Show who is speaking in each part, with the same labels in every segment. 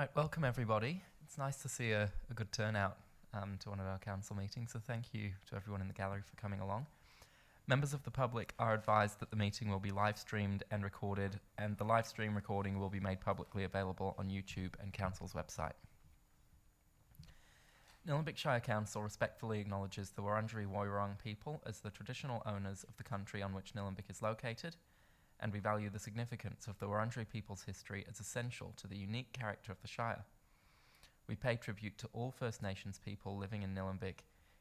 Speaker 1: Right, welcome everybody. It's nice to see a good turnout to one of our council meetings, so thank you to everyone in the gallery for coming along. Members of the public are advised that the meeting will be live streamed and recorded, and the live stream recording will be made publicly available on YouTube and Council's website. Nillumbik Shire Council respectfully acknowledges the Wurundjeri Woiwurrung people as the traditional owners of the country on which Nillumbik is located, and we value the significance of the Wurundjeri people's history as essential to the unique character of the Shire. We pay tribute to all First Nations people living in Nillumbik,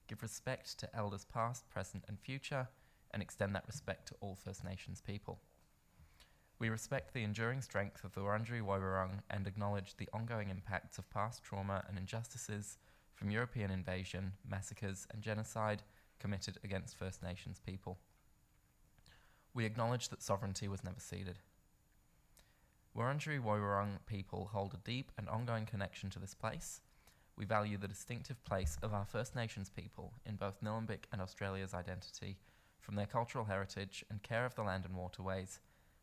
Speaker 1: give respect to elders past, present and future, and extend that respect to all First Nations people. We respect the enduring strength of the Wurundjeri Woiwurrung and acknowledge the ongoing impacts of past trauma and injustices from European invasion, massacres and genocide committed against First Nations people. We acknowledge that sovereignty was never ceded. Wurundjeri Woiwurrung people hold a deep and ongoing connection to this place. We value the distinctive place of our First Nations people in both Nillumbik and Australia's identity, from their cultural heritage and care of the land and waterways,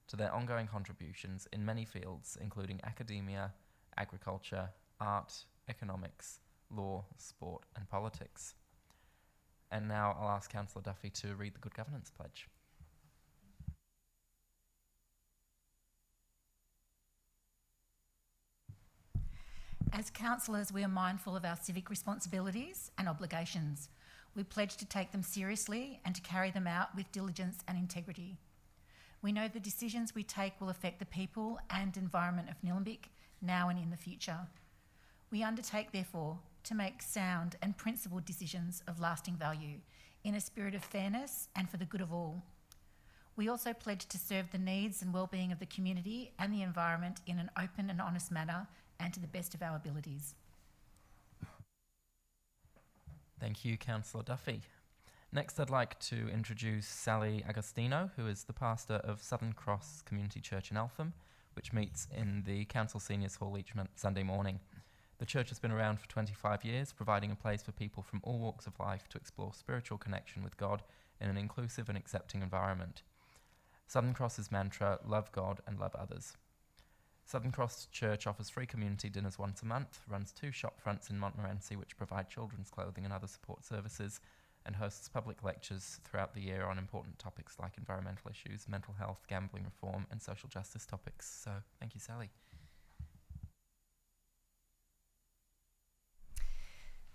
Speaker 1: to their ongoing contributions in many fields, including academia, agriculture, art, economics, law, sport and politics. And now I'll ask Councillor Duffy to read the Good Governance Pledge.
Speaker 2: As councillors, we are mindful of our civic responsibilities and obligations. We pledge to take them seriously and to carry them out with diligence and integrity. We know the decisions we take will affect the people and environment of Nillumbik now and in the future. We undertake, therefore, to make sound and principled decisions of lasting value in a spirit of fairness and for the good of all. We also pledge to serve the needs and well-being of the community and the environment in an open and honest manner and to the best of our abilities.
Speaker 1: Thank you, Councillor Duffy. Next, I'd like to introduce Sally Agostino, who is the pastor of Southern Cross Community Church in Eltham, which meets in the Council Seniors Hall each Sunday morning. The church has been around for 25 years, providing a place for people from all walks of life to explore spiritual connection with God in an inclusive and accepting environment. Southern Cross's mantra, love God and love others. Southern Cross Church offers free community dinners once a month, runs 2 shop fronts in Montmorency which provide children's clothing and other support services, and hosts public lectures throughout the year on important topics like environmental issues, mental health, gambling reform and social justice topics. So thank you, Sally.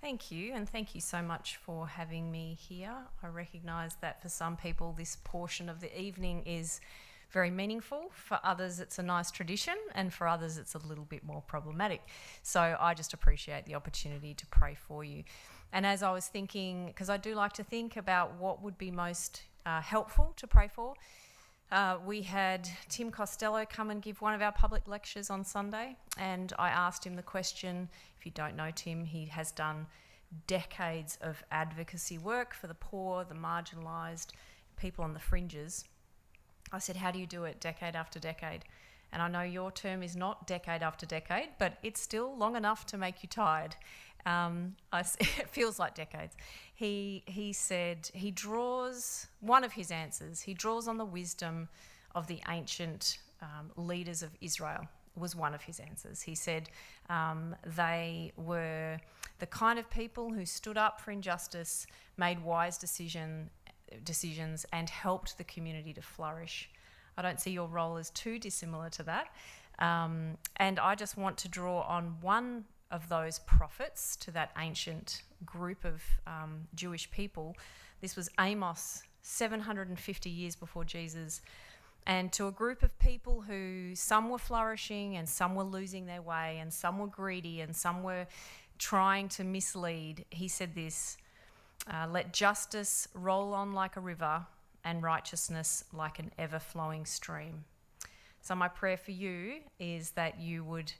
Speaker 3: Thank you, and thank you so much for having me here. I recognise that for some people this portion of the evening is very meaningful. For others it's a nice tradition, and for others it's a little bit more problematic. So I just appreciate the opportunity to pray for you. And as I was thinking, because I do like to think about what would be most helpful to pray for, we had Tim Costello come and give one of our public lectures on Sunday, and I asked him the question. If you don't know Tim, he has done decades of advocacy work for the poor, the marginalised, people on the fringes. I said, how do you do it decade after decade? And I know your term is not decade after decade, but it's still long enough to make you tired. It feels like decades. He said he draws, one of his answers, he draws on the wisdom of the ancient leaders of Israel, was one of his answers. He said they were the kind of people who stood up for injustice, made wise decisions and helped the community to flourish. I don't see your role as too dissimilar to that. And I just want to draw on one of those prophets to that ancient group of Jewish people. This was Amos, 750 years before Jesus, and to a group of people who some were flourishing and some were losing their way and some were greedy and some were trying to mislead. He said this, let justice roll on like a river and righteousness like an ever-flowing stream. So my prayer for you is that you would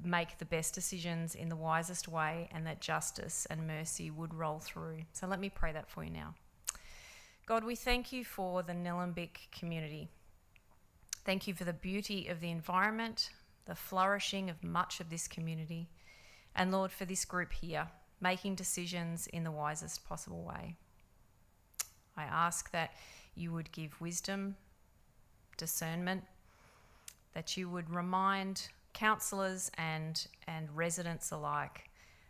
Speaker 3: make the best decisions in the wisest way and that justice and mercy would roll through. So let me pray that for you now. God, we thank you for the Nillumbik community. Thank you for the beauty of the environment, the flourishing of much of this community, and Lord, for this group here, making decisions in the wisest possible way. I ask that you would give wisdom, discernment, that you would remind councillors and residents alike,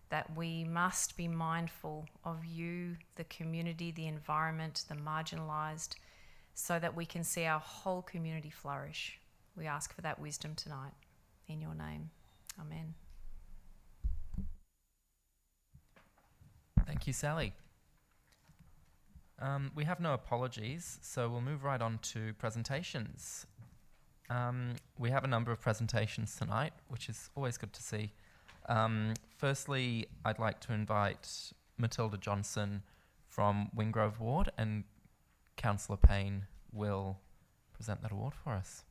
Speaker 3: that we must be mindful of you, the community, the environment, the marginalised, so that we can see our whole community flourish. We ask for that wisdom tonight. In your name, amen.
Speaker 1: Thank you, Sally. We have no apologies, so we'll move right on to presentations. We have a number of presentations tonight, which is always good to see. Firstly, I'd like to invite Matilda Johnson from Wingrove Ward, and Councillor Payne will present that award for us.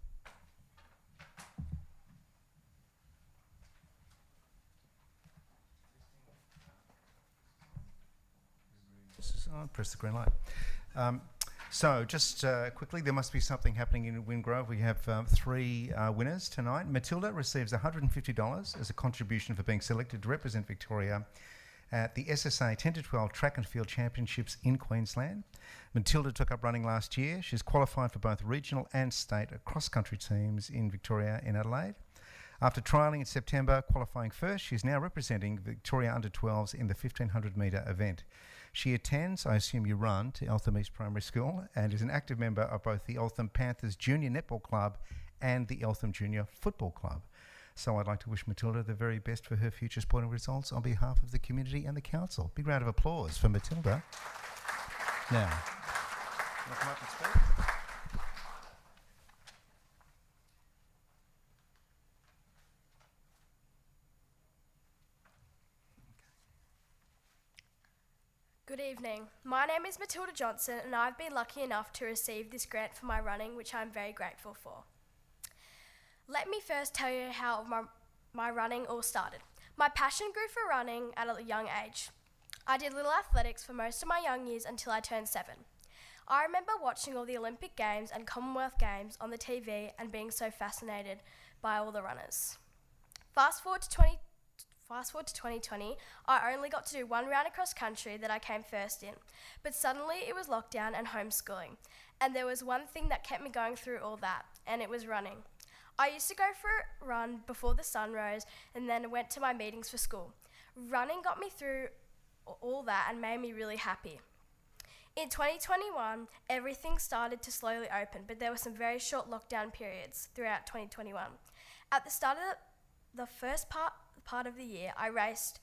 Speaker 4: I'll press the green light. So just quickly, there must be something happening in Wingrove. We have 3 winners tonight. Matilda receives $150 as a contribution for being selected to represent Victoria at the SSA 10 to 12 Track and Field Championships in Queensland. Matilda took up running last year. She's qualified for both regional and state cross-country teams in Victoria and Adelaide. After trialling in September, qualifying first, she's now representing Victoria Under-12s in the 1500 metre event. She attends, I assume you run, to Eltham East Primary School and is an active member of both the Eltham Panthers Junior Netball Club and the Eltham Junior Football Club. So I'd like to wish Matilda the very best for her future sporting results on behalf of the community and the council. Big round of applause for Matilda. Now, you want to come up and speak?
Speaker 5: Good evening. My name is Matilda Johnson and I've been lucky enough to receive this grant for my running, which I'm very grateful for. Let me first tell you how my running all started. My passion grew for running at a young age. I did little athletics for most of my young years until I turned 7. I remember watching all the Olympic Games and Commonwealth Games on the TV and being so fascinated by all the runners. Fast forward to 2020, I only got to do 1 round across country that I came first in, but suddenly it was lockdown and homeschooling, and there was one thing that kept me going through all that, and it was running. I used to go for a run before the sun rose and then went to my meetings for school. Running got me through all that and made me really happy. In 2021, everything started to slowly open, but there were some very short lockdown periods throughout 2021. At the start of the first part of the year, I raced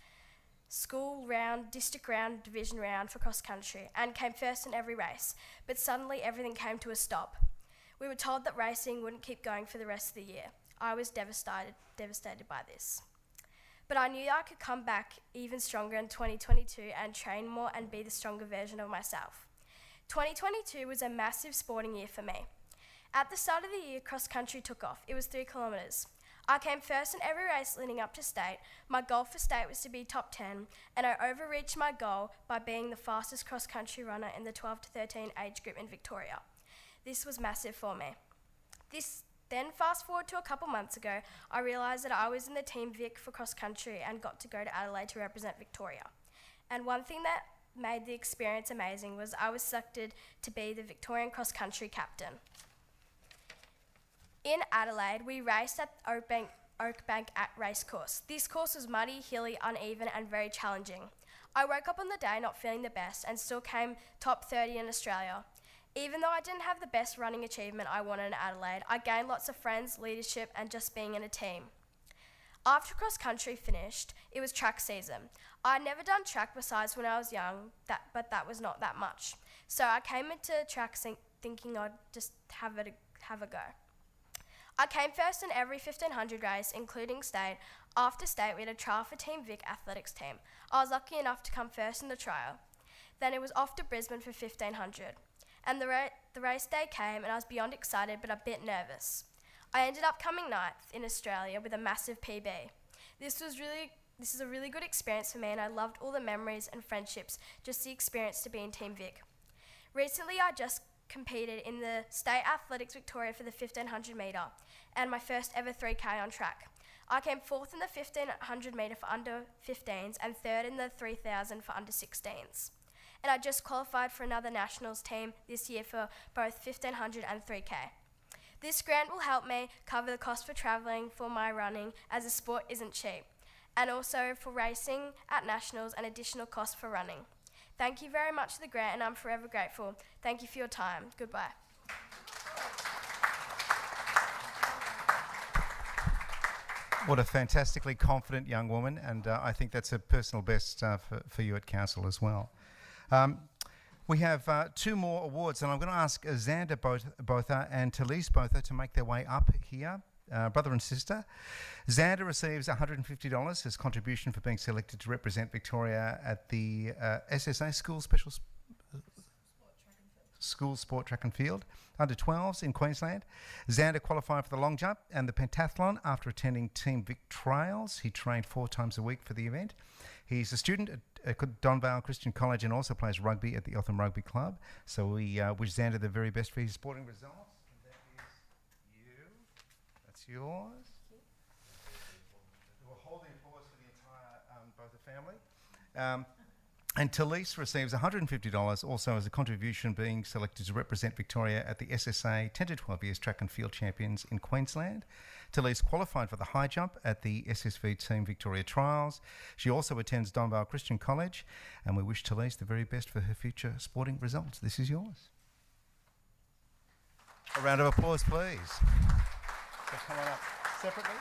Speaker 5: school round, district round, division round for cross country and came first in every race, but suddenly everything came to a stop. We were told that racing wouldn't keep going for the rest of the year. I was devastated by this. But I knew I could come back even stronger in 2022 and train more and be the stronger version of myself. 2022 was a massive sporting year for me. At the start of the year, cross country took off. It was 3 kilometres. I came first in every race leading up to state. My goal for state was to be top 10, and I overreached my goal by being the fastest cross-country runner in the 12 to 13 age group in Victoria. This was massive for me. Then fast forward to a couple months ago, I realised that I was in the Team Vic for cross-country and got to go to Adelaide to represent Victoria. And one thing that made the experience amazing was I was selected to be the Victorian cross-country captain. In Adelaide, we raced at Oakbank Racecourse. This course was muddy, hilly, uneven and very challenging. I woke up on the day not feeling the best and still came top 30 in Australia. Even though I didn't have the best running achievement I wanted in Adelaide, I gained lots of friends, leadership and just being in a team. After cross country finished, it was track season. I'd never done track besides when I was young, but that was not that much. So I came into track thinking I'd just have a go. I came first in every 1500 race, including state. After state, we had a trial for Team Vic athletics team. I was lucky enough to come first in the trial. Then it was off to Brisbane for 1500. And the race day came and I was beyond excited but a bit nervous. I ended up coming 9th in Australia with a massive PB. This is a really good experience for me and I loved all the memories and friendships, just the experience to be in Team Vic. Recently I just competed in the State Athletics Victoria for the 1500 metre and my first ever 3K on track. I came 4th in the 1500 metre for under 15s and 3rd in the 3000 for under 16s. And I just qualified for another nationals team this year for both 1500 and 3K. This grant will help me cover the cost for travelling for my running, as the sport isn't cheap, and also for racing at nationals and additional costs for running. Thank you very much for the grant, and I'm forever grateful. Thank you for your time. Goodbye.
Speaker 4: What a fantastically confident young woman, and I think that's a personal best for you at council as well. We have 2 more awards, and I'm going to ask Xander Botha and Talise Botha to make their way up here, brother and sister. Xander receives $150 as contribution for being selected to represent Victoria at the SSA School Sport Track and Field under 12s in Queensland. Xander qualified for the long jump and the pentathlon after attending Team Vic trials. He trained 4 times a week for the event. He's a student at Donvale Christian College and also plays rugby at the Eltham Rugby Club. So we wish Xander the very best for his sporting results. And that is you. That's yours. We'll hold the applause for the entire Botha family. And Talise receives $150 also as a contribution being selected to represent Victoria at the SSA 10 to 12 years track and field champions in Queensland. Talise qualified for the high jump at the SSV Team Victoria trials. She also attends Donvale Christian College, and we wish Talise the very best for her future sporting results. This is yours. A round of applause, please. So come on up separately.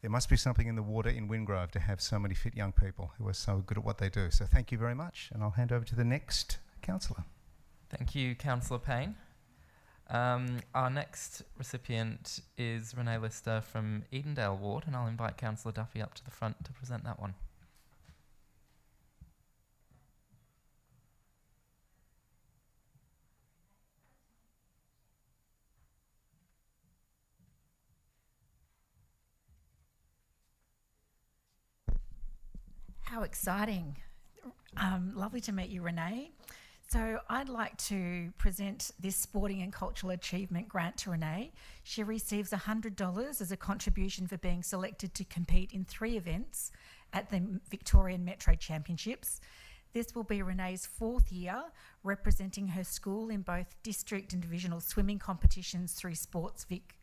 Speaker 4: There must be something in the water in Wingrove to have so many fit young people who are so good at what they do. So thank you very much, and I'll hand over to the next councillor.
Speaker 1: Thank you, Councillor Payne. Our next recipient is Renee Lister from Edendale Ward, and I'll invite Councillor Duffy up to the front to present that one.
Speaker 2: How exciting. Lovely to meet you, Renee. So I'd like to present this Sporting and Cultural Achievement grant to Renee. She receives $100 as a contribution for being selected to compete in 3 events at the Victorian Metro Championships. This will be Renee's 4th year representing her school in both district and divisional swimming competitions through Sports Vic.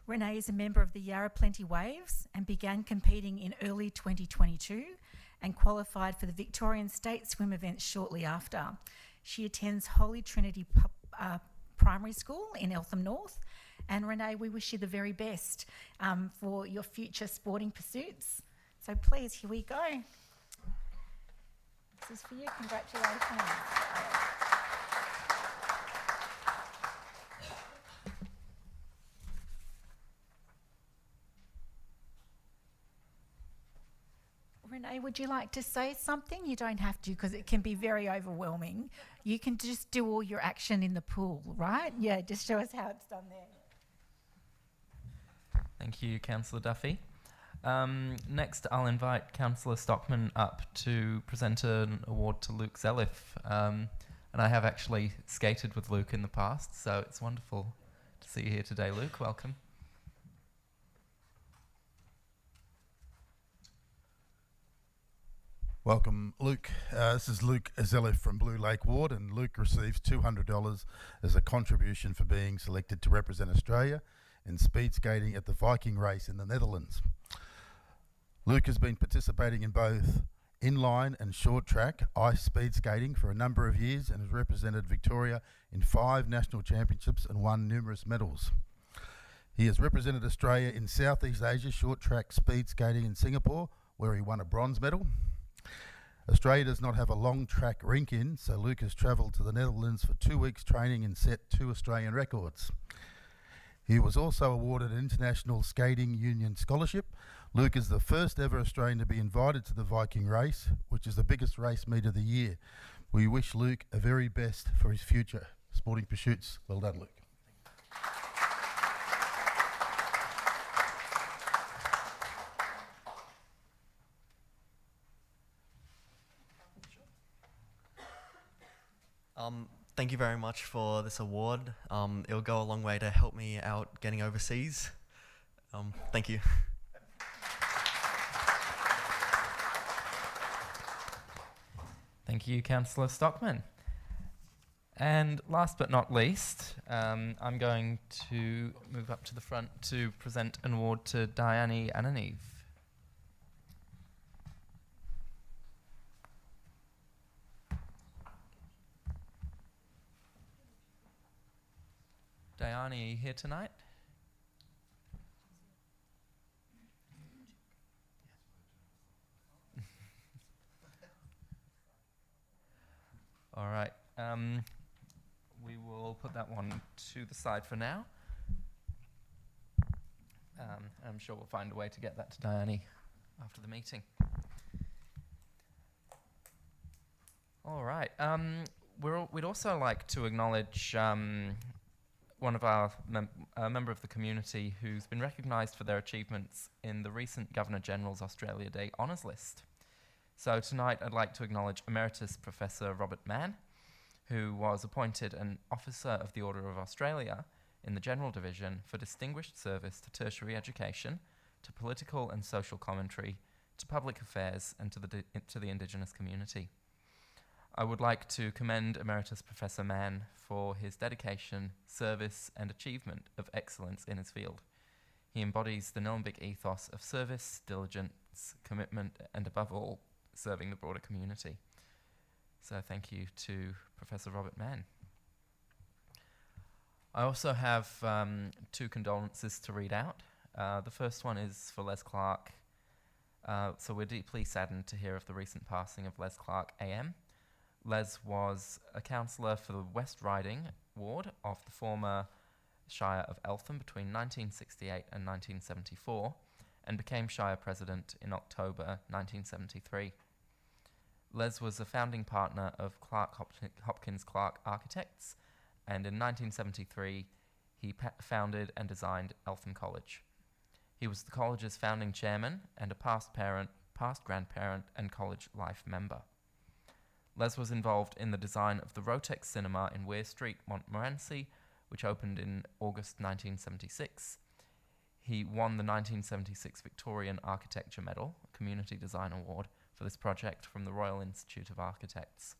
Speaker 2: Renee is a member of the Yarra Plenty Waves and began competing in early 2022 and qualified for the Victorian State Swim events shortly after. She attends Holy Trinity Primary School in Eltham North. And Renee, we wish you the very best for your future sporting pursuits. So please, here we go. This is for you. Congratulations. Renee, would you like to say something? You don't have to because it can be very overwhelming. You can just do all your action in the pool, right? Yeah, just show us how it's done there.
Speaker 1: Thank you, Councillor Duffy. Next, I'll invite Councillor Stockman up to present an award to Luke Zelliff. And I have actually skated with Luke in the past, so it's wonderful to see you here today, Luke. Welcome.
Speaker 6: Welcome, Luke. This is Luke Zelliff from Blue Lake Ward, and Luke receives $200 as a contribution for being selected to represent Australia in speed skating at the Viking Race in the Netherlands. Luke has been participating in both inline and short track ice speed skating for a number of years and has represented Victoria in 5 national championships and won numerous medals. He has represented Australia in Southeast Asia short track speed skating in Singapore, where he won a bronze medal. Australia does not have a long track rink in, so Luke has travelled to the Netherlands for 2 weeks training and set 2 Australian records. He was also awarded an International Skating Union scholarship. Luke is the first ever Australian to be invited to the Viking Race, which is the biggest race meet of the year. We wish Luke a very best for his future sporting pursuits. Well done, Luke.
Speaker 7: Thank you very much for this award. It'll go a long way to help me out getting overseas. Thank you.
Speaker 1: Thank you, Councillor Stockman. And last but not least, I'm going to move up to the front to present an award to Diane Ananive. Diane, are you here tonight? All right. We will put that one to the side for now. I'm sure we'll find a way to get that to Diane after the meeting. All right. We'd also like to acknowledge one of our a member of the community who's been recognised for their achievements in the recent Governor-General's Australia Day Honours List. So tonight I'd like to acknowledge Emeritus Professor Robert Mann, who was appointed an Officer of the Order of Australia in the General Division for distinguished service to tertiary education, to political and social commentary, to public affairs and to the Indigenous community. I would like to commend Emeritus Professor Mann for his dedication, service and achievement of excellence in his field. He embodies the Nillumbik ethos of service, diligence, commitment and above all, serving the broader community. So thank you to Professor Robert Mann. I also have two condolences to read out. The first one is for Les Clark. So we're deeply saddened to hear of the recent passing of Les Clark AM. Les was a councillor for the West Riding ward of the former Shire of Eltham between 1968 and 1974 and became Shire President in October 1973. Les was a founding partner of Clark Hopkins Clark Architects, and in 1973 he founded and designed Eltham College. He was the college's founding chairman and a past parent, past grandparent and college life member. Les was involved in the design of the Rotex Cinema in Weir Street, Montmorency, which opened in August 1976. He won the 1976 Victorian Architecture Medal, a Community Design Award, for this project from the Royal Institute of Architects.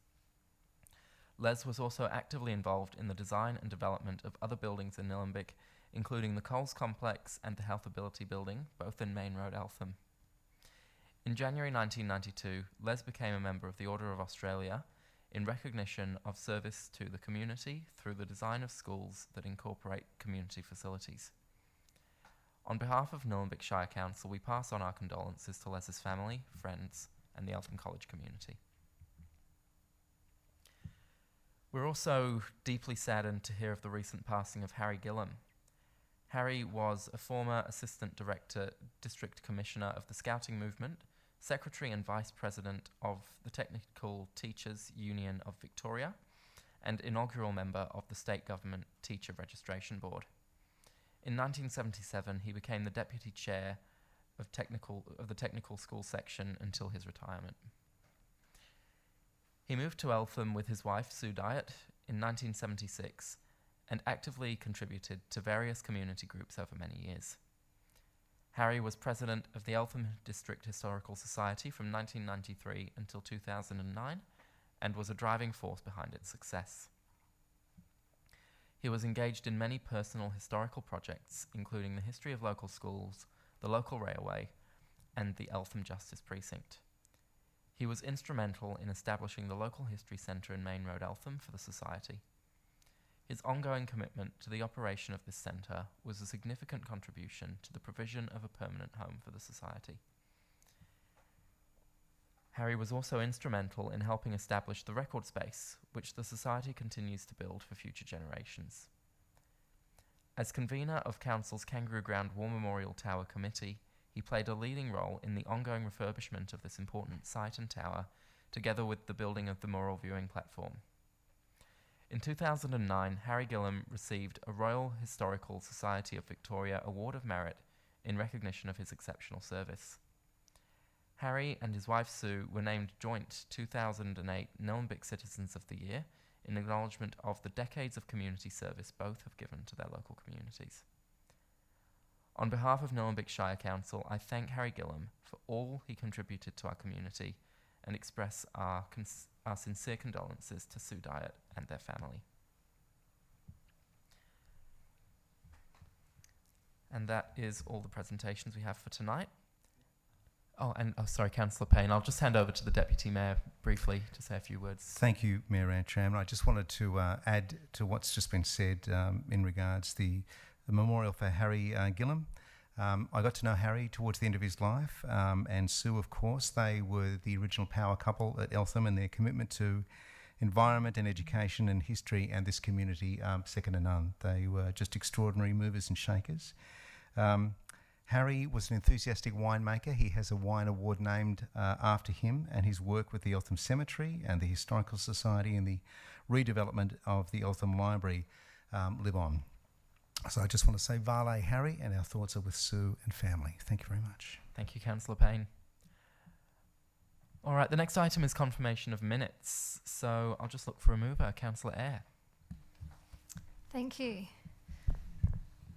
Speaker 1: Les was also actively involved in the design and development of other buildings in Nillumbik, including the Coles Complex and the Health Ability Building, both in Main Road, Eltham. In January 1992, Les became a member of the Order of Australia in recognition of service to the community through the design of schools that incorporate community facilities. On behalf of Nillumbik Shire Council, we pass on our condolences to Les's family, friends, and the Eltham College community. We're also deeply saddened to hear of the recent passing of Harry Gillam. Harry was a former Assistant Director, District Commissioner of the Scouting Movement, Secretary and Vice President of the Technical Teachers Union of Victoria, and inaugural member of the State Government Teacher Registration Board. In 1977, he became the Deputy Chair of the Technical School Section until his retirement. He moved to Eltham with his wife, Sue Dyatt, in 1976 and actively contributed to various community groups over many years. Harry was president of the Eltham District Historical Society from 1993 until 2009 and was a driving force behind its success. He was engaged in many personal historical projects, including the history of local schools, the local railway, and the Eltham Justice Precinct. He was instrumental in establishing the local history centre in Main Road, Eltham for the Society. His ongoing commitment to the operation of this centre was a significant contribution to the provision of a permanent home for the Society. Harry was also instrumental in helping establish the record space, which the Society continues to build for future generations. As convener of Council's Kangaroo Ground War Memorial Tower Committee, he played a leading role in the ongoing refurbishment of this important site and tower, together with the building of the Memorial Viewing Platform. In 2009, Harry Gillam received a Royal Historical Society of Victoria Award of Merit in recognition of his exceptional service. Harry and his wife Sue were named joint 2008 Nillumbik Citizens of the Year in acknowledgement of the decades of community service both have given to their local communities. On behalf of Nillumbik Shire Council, I thank Harry Gillam for all he contributed to our community and express our sincere condolences to Sue Dyatt and their family. And that is all the presentations we have for tonight. Sorry, Councillor Payne. I'll just hand over to the Deputy Mayor briefly to say a few words.
Speaker 4: Thank you, Mayor Antrim. I just wanted to add to what's just been said in regards the memorial for Harry Gillam. I got to know Harry towards the end of his life, and Sue, of course. They were the original power couple at Eltham, and their commitment to environment and education and history and this community, second to none. They were just extraordinary movers and shakers. Harry was an enthusiastic winemaker. He has a wine award named after him, and his work with the Eltham Cemetery and the Historical Society and the redevelopment of the Eltham Library live on. So I just want to say Vale Harry, and our thoughts are with Sue and family. Thank you very much.
Speaker 1: Thank you, Councillor Payne. All right, the next item is confirmation of minutes. So I'll just look for a mover. Councillor Eyre.
Speaker 7: Thank you.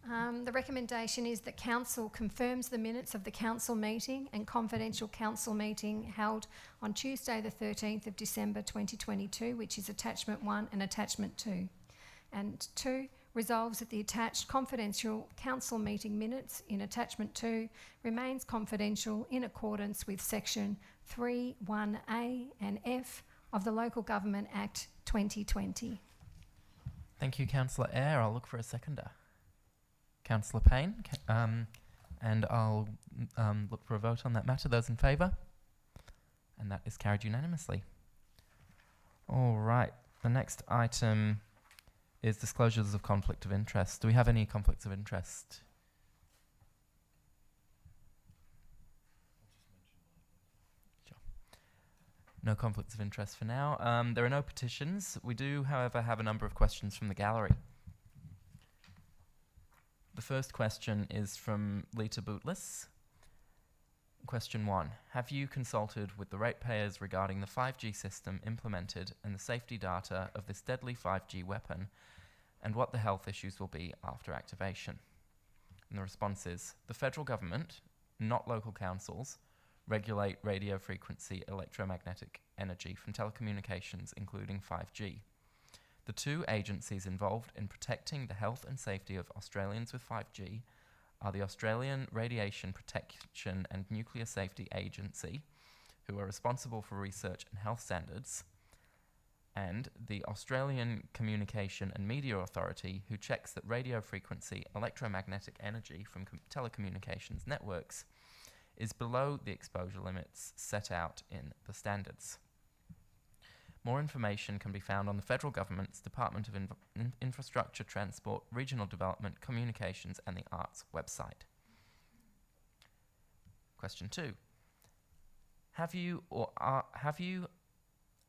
Speaker 7: The recommendation is that Council confirms the minutes of the Council meeting and confidential Council meeting held on Tuesday the 13th of December 2022, which is Attachment 1 and Attachment 2. And 2, resolves that the attached confidential Council meeting minutes in Attachment 2 remains confidential in accordance with Section 3(1)(a) and F of the Local Government Act 2020.
Speaker 1: Thank you, Councillor Eyre. I'll look for a seconder. Councillor Payne, and I'll look for a vote on that matter. Those in favour? And that is carried unanimously. All right, the next item is disclosures of conflict of interest. Do we have any conflicts of interest? Sure. No conflicts of interest for now. There are no petitions. We do, however, have a number of questions from the gallery. The first question is from Lita Bootless. Question 1. Have you consulted with the ratepayers regarding the 5G system implemented and the safety data of this deadly 5G weapon, and what the health issues will be after activation? And the response is, the federal government, not local councils, regulate radio frequency electromagnetic energy from telecommunications, including 5G. The two agencies involved in protecting the health and safety of Australians with 5G are the Australian Radiation Protection and Nuclear Safety Agency, who are responsible for research and health standards, and the Australian Communication and Media Authority, who checks that radio frequency electromagnetic energy from telecommunications networks is below the exposure limits set out in the standards. More information can be found on the Federal Government's Department of Infrastructure, Transport, Regional Development, Communications and the Arts website. Question 2.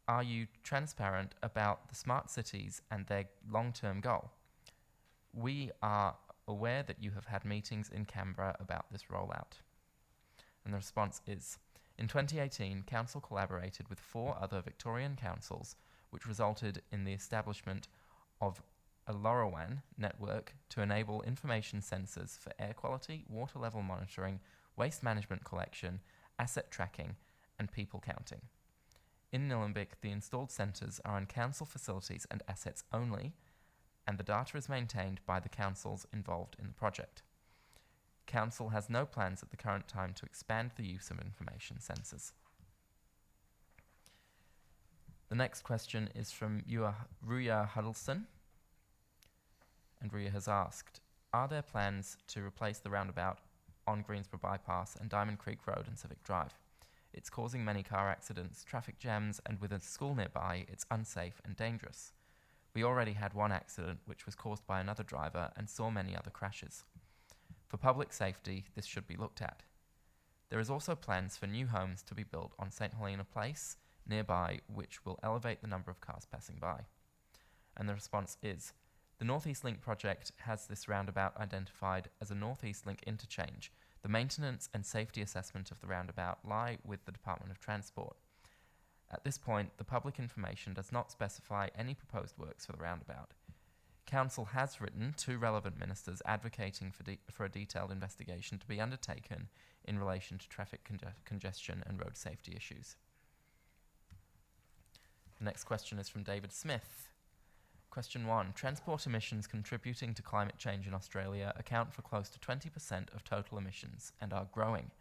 Speaker 1: Are you transparent about the smart cities and their long-term goal? We are aware that you have had meetings in Canberra about this rollout. And the response is, in 2018, Council collaborated with 4 other Victorian councils, which resulted in the establishment of a LoRaWAN network to enable information sensors for air quality, water level monitoring, waste management collection, asset tracking, and people counting. In Nillumbik, the installed centres are on council facilities and assets only, and the data is maintained by the councils involved in the project. Council has no plans at the current time to expand the use of information sensors. The next question is from Ruya Huddleston. And Ruya has asked, are there plans to replace the roundabout on Greensborough Bypass and Diamond Creek Road and Civic Drive? It's causing many car accidents, traffic jams, and with a school nearby, it's unsafe and dangerous. We already had one accident which was caused by another driver and saw many other crashes. For public safety, this should be looked at. There is also plans for new homes to be built on St Helena Place nearby, which will elevate the number of cars passing by. And the response is, the North East Link project has this roundabout identified as a North East Link interchange. The maintenance and safety assessment of the roundabout lie with the Department of Transport. At this point, the public information does not specify any proposed works for the roundabout. Council has written to relevant ministers advocating for a detailed investigation to be undertaken in relation to traffic congestion and road safety issues. The next question is from David Smith. Question 1. Transport emissions contributing to climate change in Australia account for close to 20% of total emissions and are growing.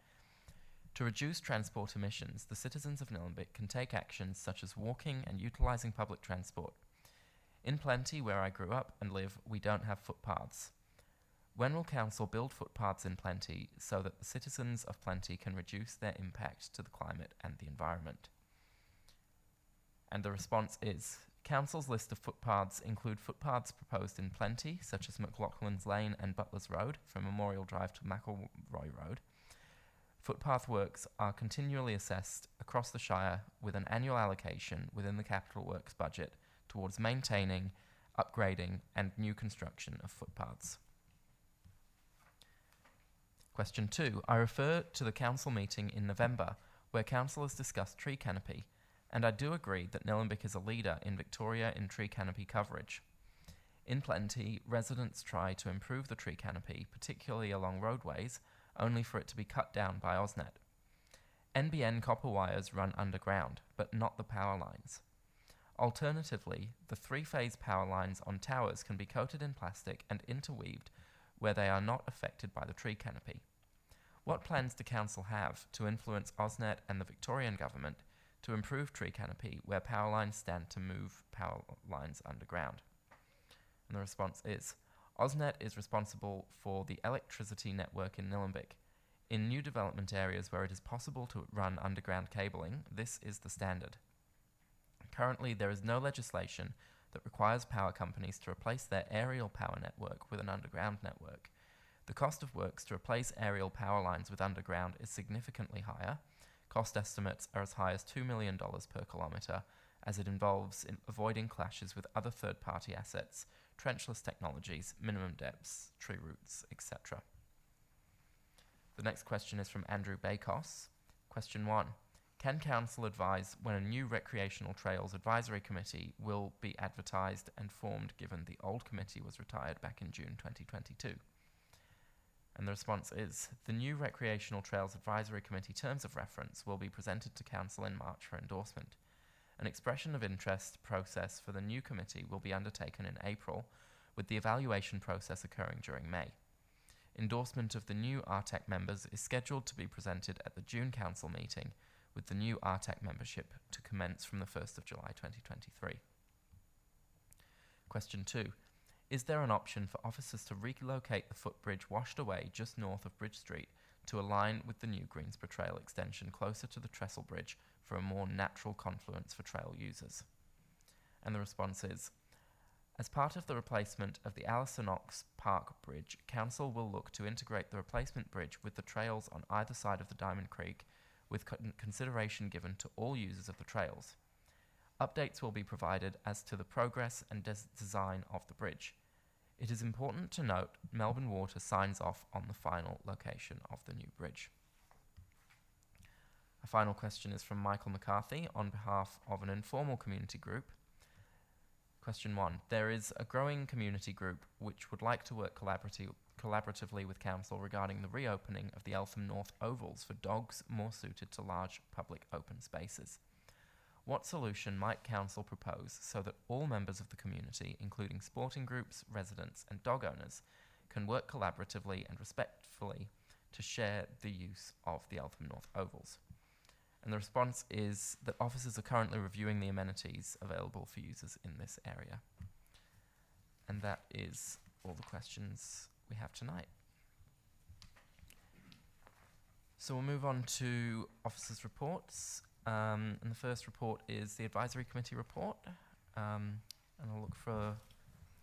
Speaker 1: To reduce transport emissions, the citizens of Nillumbik can take actions such as walking and utilising public transport. In Plenty, where I grew up and live, we don't have footpaths. When will Council build footpaths in Plenty so that the citizens of Plenty can reduce their impact to the climate and the environment? And the response is, Council's list of footpaths include footpaths proposed in Plenty, such as McLaughlin's Lane and Butler's Road, from Memorial Drive to McElroy Road. Footpath works are continually assessed across the Shire with an annual allocation within the Capital Works budget towards maintaining, upgrading and new construction of footpaths. Question 2. I refer to the Council meeting in November where Council has discussed tree canopy, and I do agree that Nillumbik is a leader in Victoria in tree canopy coverage. In Plenty, residents try to improve the tree canopy, particularly along roadways, only for it to be cut down by AusNet. NBN copper wires run underground, but not the power lines. Alternatively, the three-phase power lines on towers can be coated in plastic and interweaved where they are not affected by the tree canopy. What plans do Council have to influence AusNet and the Victorian Government to improve tree canopy where power lines stand to move power lines underground? And the response is, AusNet is responsible for the electricity network in Nillumbik. In new development areas where it is possible to run underground cabling, this is the standard. Currently, there is no legislation that requires power companies to replace their aerial power network with an underground network. The cost of works to replace aerial power lines with underground is significantly higher. Cost estimates are as high as $2 million per kilometre, as it involves avoiding clashes with other third-party assets, trenchless technologies, minimum depths, tree roots, etc. The next question is from Andrew Bakos. Question 1. Can Council advise when a new Recreational Trails Advisory Committee will be advertised and formed, given the old committee was retired back in June 2022? And the response is, the new Recreational Trails Advisory Committee terms of reference will be presented to Council in March for endorsement. An expression of interest process for the new committee will be undertaken in April, with the evaluation process occurring during May. Endorsement of the new RTEC members is scheduled to be presented at the June Council meeting, with the new RTEC membership to commence from the 1st of July 2023. Question 2. Is there an option for officers to relocate the footbridge washed away just north of Bridge Street to align with the new Greensborough Trail extension closer to the Trestle Bridge for a more natural confluence for trail users? And the response is, as part of the replacement of the Alison Ox Park Bridge, Council will look to integrate the replacement bridge with the trails on either side of the Diamond Creek, with consideration given to all users of the trails. Updates will be provided as to the progress and design of the bridge. It is important to note Melbourne Water signs off on the final location of the new bridge. A final question is from Michael McCarthy on behalf of an informal community group. Question 1. There is a growing community group which would like to work collaboratively with Council regarding the reopening of the Eltham North Ovals for dogs more suited to large public open spaces. What solution might Council propose so that all members of the community, including sporting groups, residents and dog owners, can work collaboratively and respectfully to share the use of the Eltham North Ovals? And the response is that officers are currently reviewing the amenities available for users in this area. And that is all the questions we have tonight. So we'll move on to officers' reports. And the first report is the Advisory Committee report. And I'll look for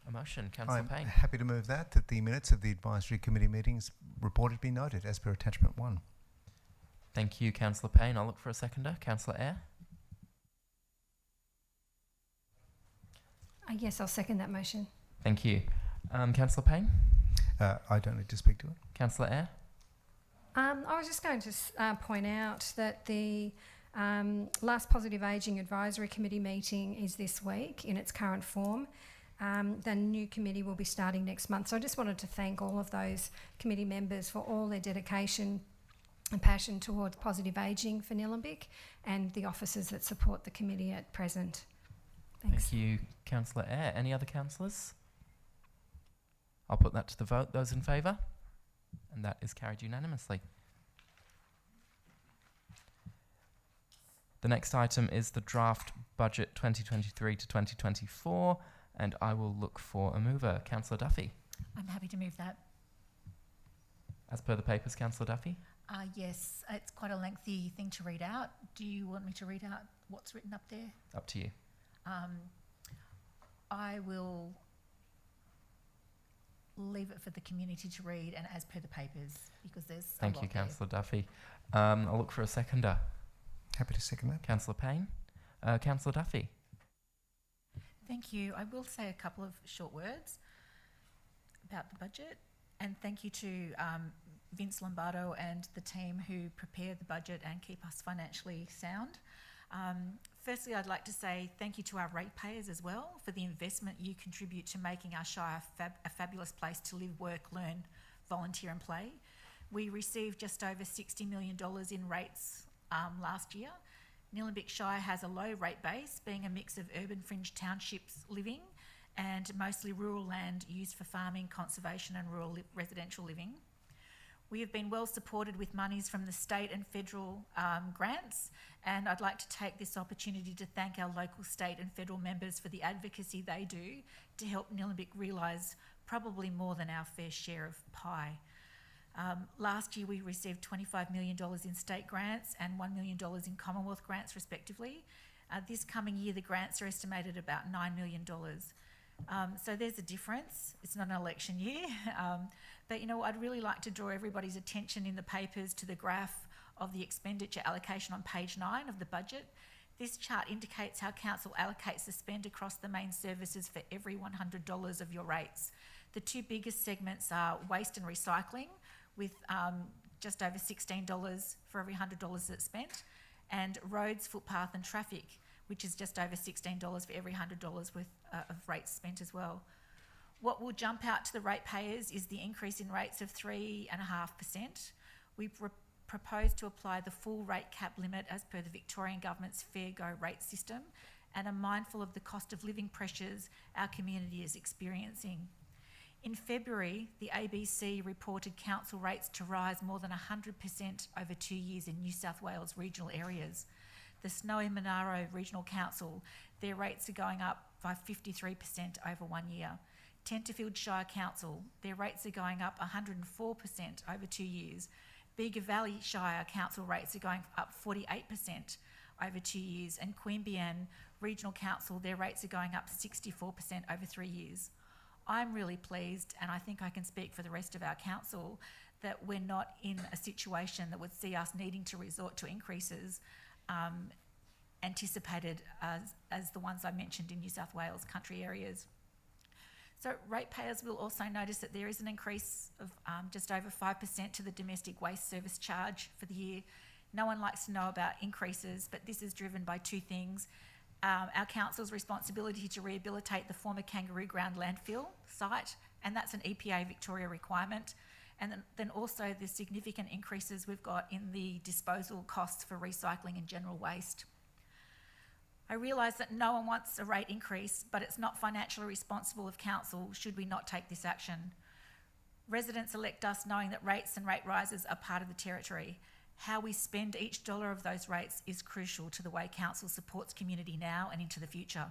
Speaker 1: a motion. Councillor
Speaker 4: I'm
Speaker 1: Payne.
Speaker 4: happy to move that the minutes of the Advisory Committee meetings reported be noted as per Attachment 1.
Speaker 1: Thank you, Councillor Payne. I'll look for a seconder. Councillor Eyre.
Speaker 7: Yes, I'll second that motion.
Speaker 1: Thank you. Councillor Payne.
Speaker 4: I don't need to speak to it.
Speaker 1: Councillor Eyre.
Speaker 7: I was just going to point out that the last Positive Ageing Advisory Committee meeting is this week in its current form. The new committee will be starting next month. So I just wanted to thank all of those committee members for all their dedication and passion towards positive ageing for Nillumbik, and the officers that support the committee at present. Thanks.
Speaker 1: Thank you, Councillor Eyre. Any other councillors? I'll put that to the vote. Those in favour? And that is carried unanimously. The next item is the draft budget 2023 to 2024, and I will look for a mover. Councillor Duffy.
Speaker 2: I'm happy to move that.
Speaker 1: As per the papers, Councillor Duffy.
Speaker 2: Yes, it's quite a lengthy thing to read out. Do you want me to read out what's written up there?
Speaker 1: Up to you.
Speaker 2: I will leave it for the community to read and as per the papers, because there's a
Speaker 1: Thank
Speaker 2: lot
Speaker 1: you,
Speaker 2: there.
Speaker 1: Councillor Duffy. I'll look for a seconder.
Speaker 4: Happy to second that.
Speaker 1: Councillor Payne. Councillor Duffy.
Speaker 2: Thank you. I will say a couple of short words about the budget, and thank you to Vince Lombardo and the team who prepared the budget and keep us financially sound. Firstly, I'd like to say thank you to our ratepayers as well for the investment you contribute to making our Shire a fabulous place to live, work, learn, volunteer and play. We received just over $60 million in rates last year. Nillumbik Shire has a low rate base, being a mix of urban fringe townships living and mostly rural land used for farming, conservation and rural residential living. We have been well supported with monies from the state and federal grants, and I'd like to take this opportunity to thank our local, state and federal members for the advocacy they do to help Nillumbik realise probably more than our fair share of pie. Last year we received $25 million in state grants and $1 million in Commonwealth grants respectively. This coming year the grants are estimated at about $9 million. So there's a difference. It's not an election year. But you know, I'd really like to draw everybody's attention in the papers to the graph of the expenditure allocation on page 9 of the budget. This chart indicates how council allocates the spend across the main services for every $100 of your rates. The two biggest segments are waste and recycling, with just over $16 for every $100 that's spent, and roads, footpath and traffic, which is just over $16 for every $100 worth of rates spent as well. What will jump out to the ratepayers is the increase in rates of 3.5%. We propose to apply the full rate cap limit as per the Victorian Government's Fair Go rate system, and are mindful of the cost of living pressures our community is experiencing. In February, the ABC reported council rates to rise more than 100% over 2 years in New South Wales regional areas. The Snowy Monaro Regional Council, their rates are going up by 53% over 1 year. Tenterfield Shire Council, their rates are going up 104% over 2 years. Bega Valley Shire Council rates are going up 48% over 2 years. And Queanbeyan Regional Council, their rates are going up 64% over 3 years. I'm really pleased, and I think I can speak for the rest of our council, that we're not in a situation that would see us needing to resort to increases anticipated as the ones I mentioned in New South Wales country areas. So ratepayers will also notice that there is an increase of just over 5% to the domestic waste service charge for the year. No one likes to know about increases, but this is driven by two things. Our council's responsibility to rehabilitate the former Kangaroo Ground landfill site, and that's an EPA Victoria requirement. And then also the significant increases we've got in the disposal costs for recycling and general waste. I realise that no one wants a rate increase, but it's not financially responsible of council should we not take this action. Residents elect us knowing that rates and rate rises are part of the territory. How we spend each dollar of those rates is crucial to the way council supports community now and into the future.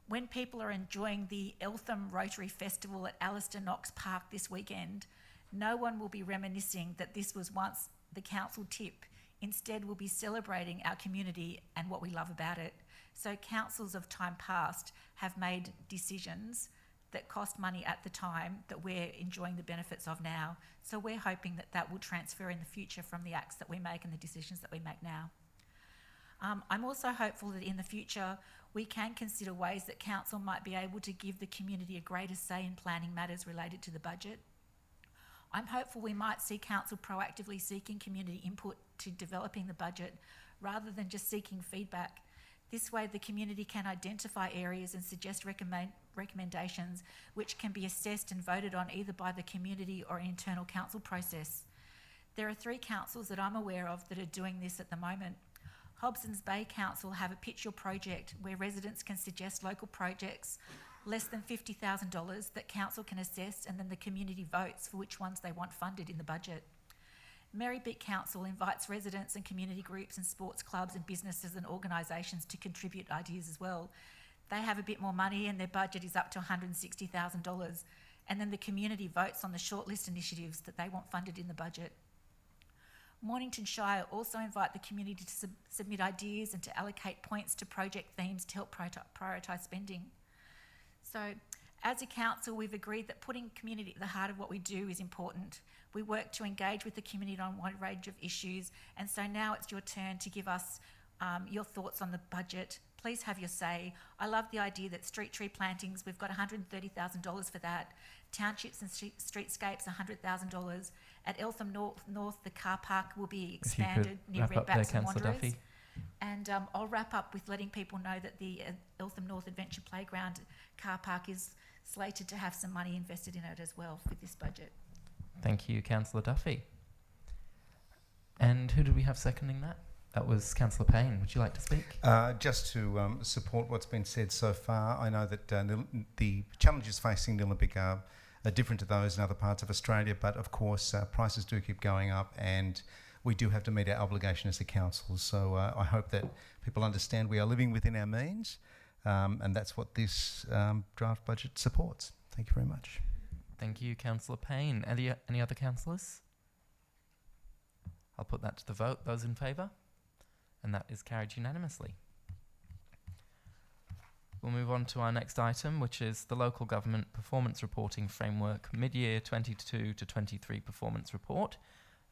Speaker 2: When people are enjoying the Eltham Rotary Festival at Alistair Knox Park this weekend, no one will be reminiscing that this was once the council tip. Instead, we'll be celebrating our community and what we love about it. So councils of time past have made decisions that cost money at the time that we're enjoying the benefits of now. So we're hoping that that will transfer in the future from the acts that we make and the decisions that we make now. I'm also hopeful that in the future we can consider ways that council might be able to give the community a greater say in planning matters related to the budget. I'm hopeful we might see council proactively seeking community input to developing the budget rather than just seeking feedback. This way, the community can identify areas and suggest recommendations which can be assessed and voted on either by the community or an internal council process. There are 3 councils that I'm aware of that are doing this at the moment. Hobsons Bay Council have a pitch your project where residents can suggest local projects less than $50,000 that council can assess, and then the community votes for which ones they want funded in the budget. Marybeat Council invites residents and community groups and sports clubs and businesses and organisations to contribute ideas as well. They have a bit more money and their budget is up to $160,000, and then the community votes on the shortlist initiatives that they want funded in the budget. Mornington Shire also invite the community to submit ideas and to allocate points to project themes to help prioritise spending. So, as a council, we've agreed that putting community at the heart of what we do is important. We work to engage with the community on a wide range of issues, and so now it's your turn to give us your thoughts on the budget. Please have your say. I love the idea that street tree plantings, we've got $130,000 for that. Townships and streetscapes, $100,000. At Eltham North, the car park will be expanded near Redbacks and Wanderers.
Speaker 1: Duffy.
Speaker 2: And I'll wrap up with letting people know that the Eltham North Adventure Playground car park is slated to have some money invested in it as well for this budget.
Speaker 1: Thank you, Councillor Duffy. And who did we have seconding that? That was Councillor Payne. Would you like to speak?
Speaker 4: Just to support what's been said so far, I know that the challenges facing Nillumbik are different to those in other parts of Australia, but of course prices do keep going up and we do have to meet our obligation as a council. So I hope that people understand we are living within our means, and that's what this draft budget supports. Thank you very much.
Speaker 1: Thank you, Councillor Payne. Any other councillors? I'll put that to the vote. Those in favour? And that is carried unanimously. We'll move on to our next item, which is the Local Government Performance Reporting Framework Mid-Year 22 to 23 Performance Report.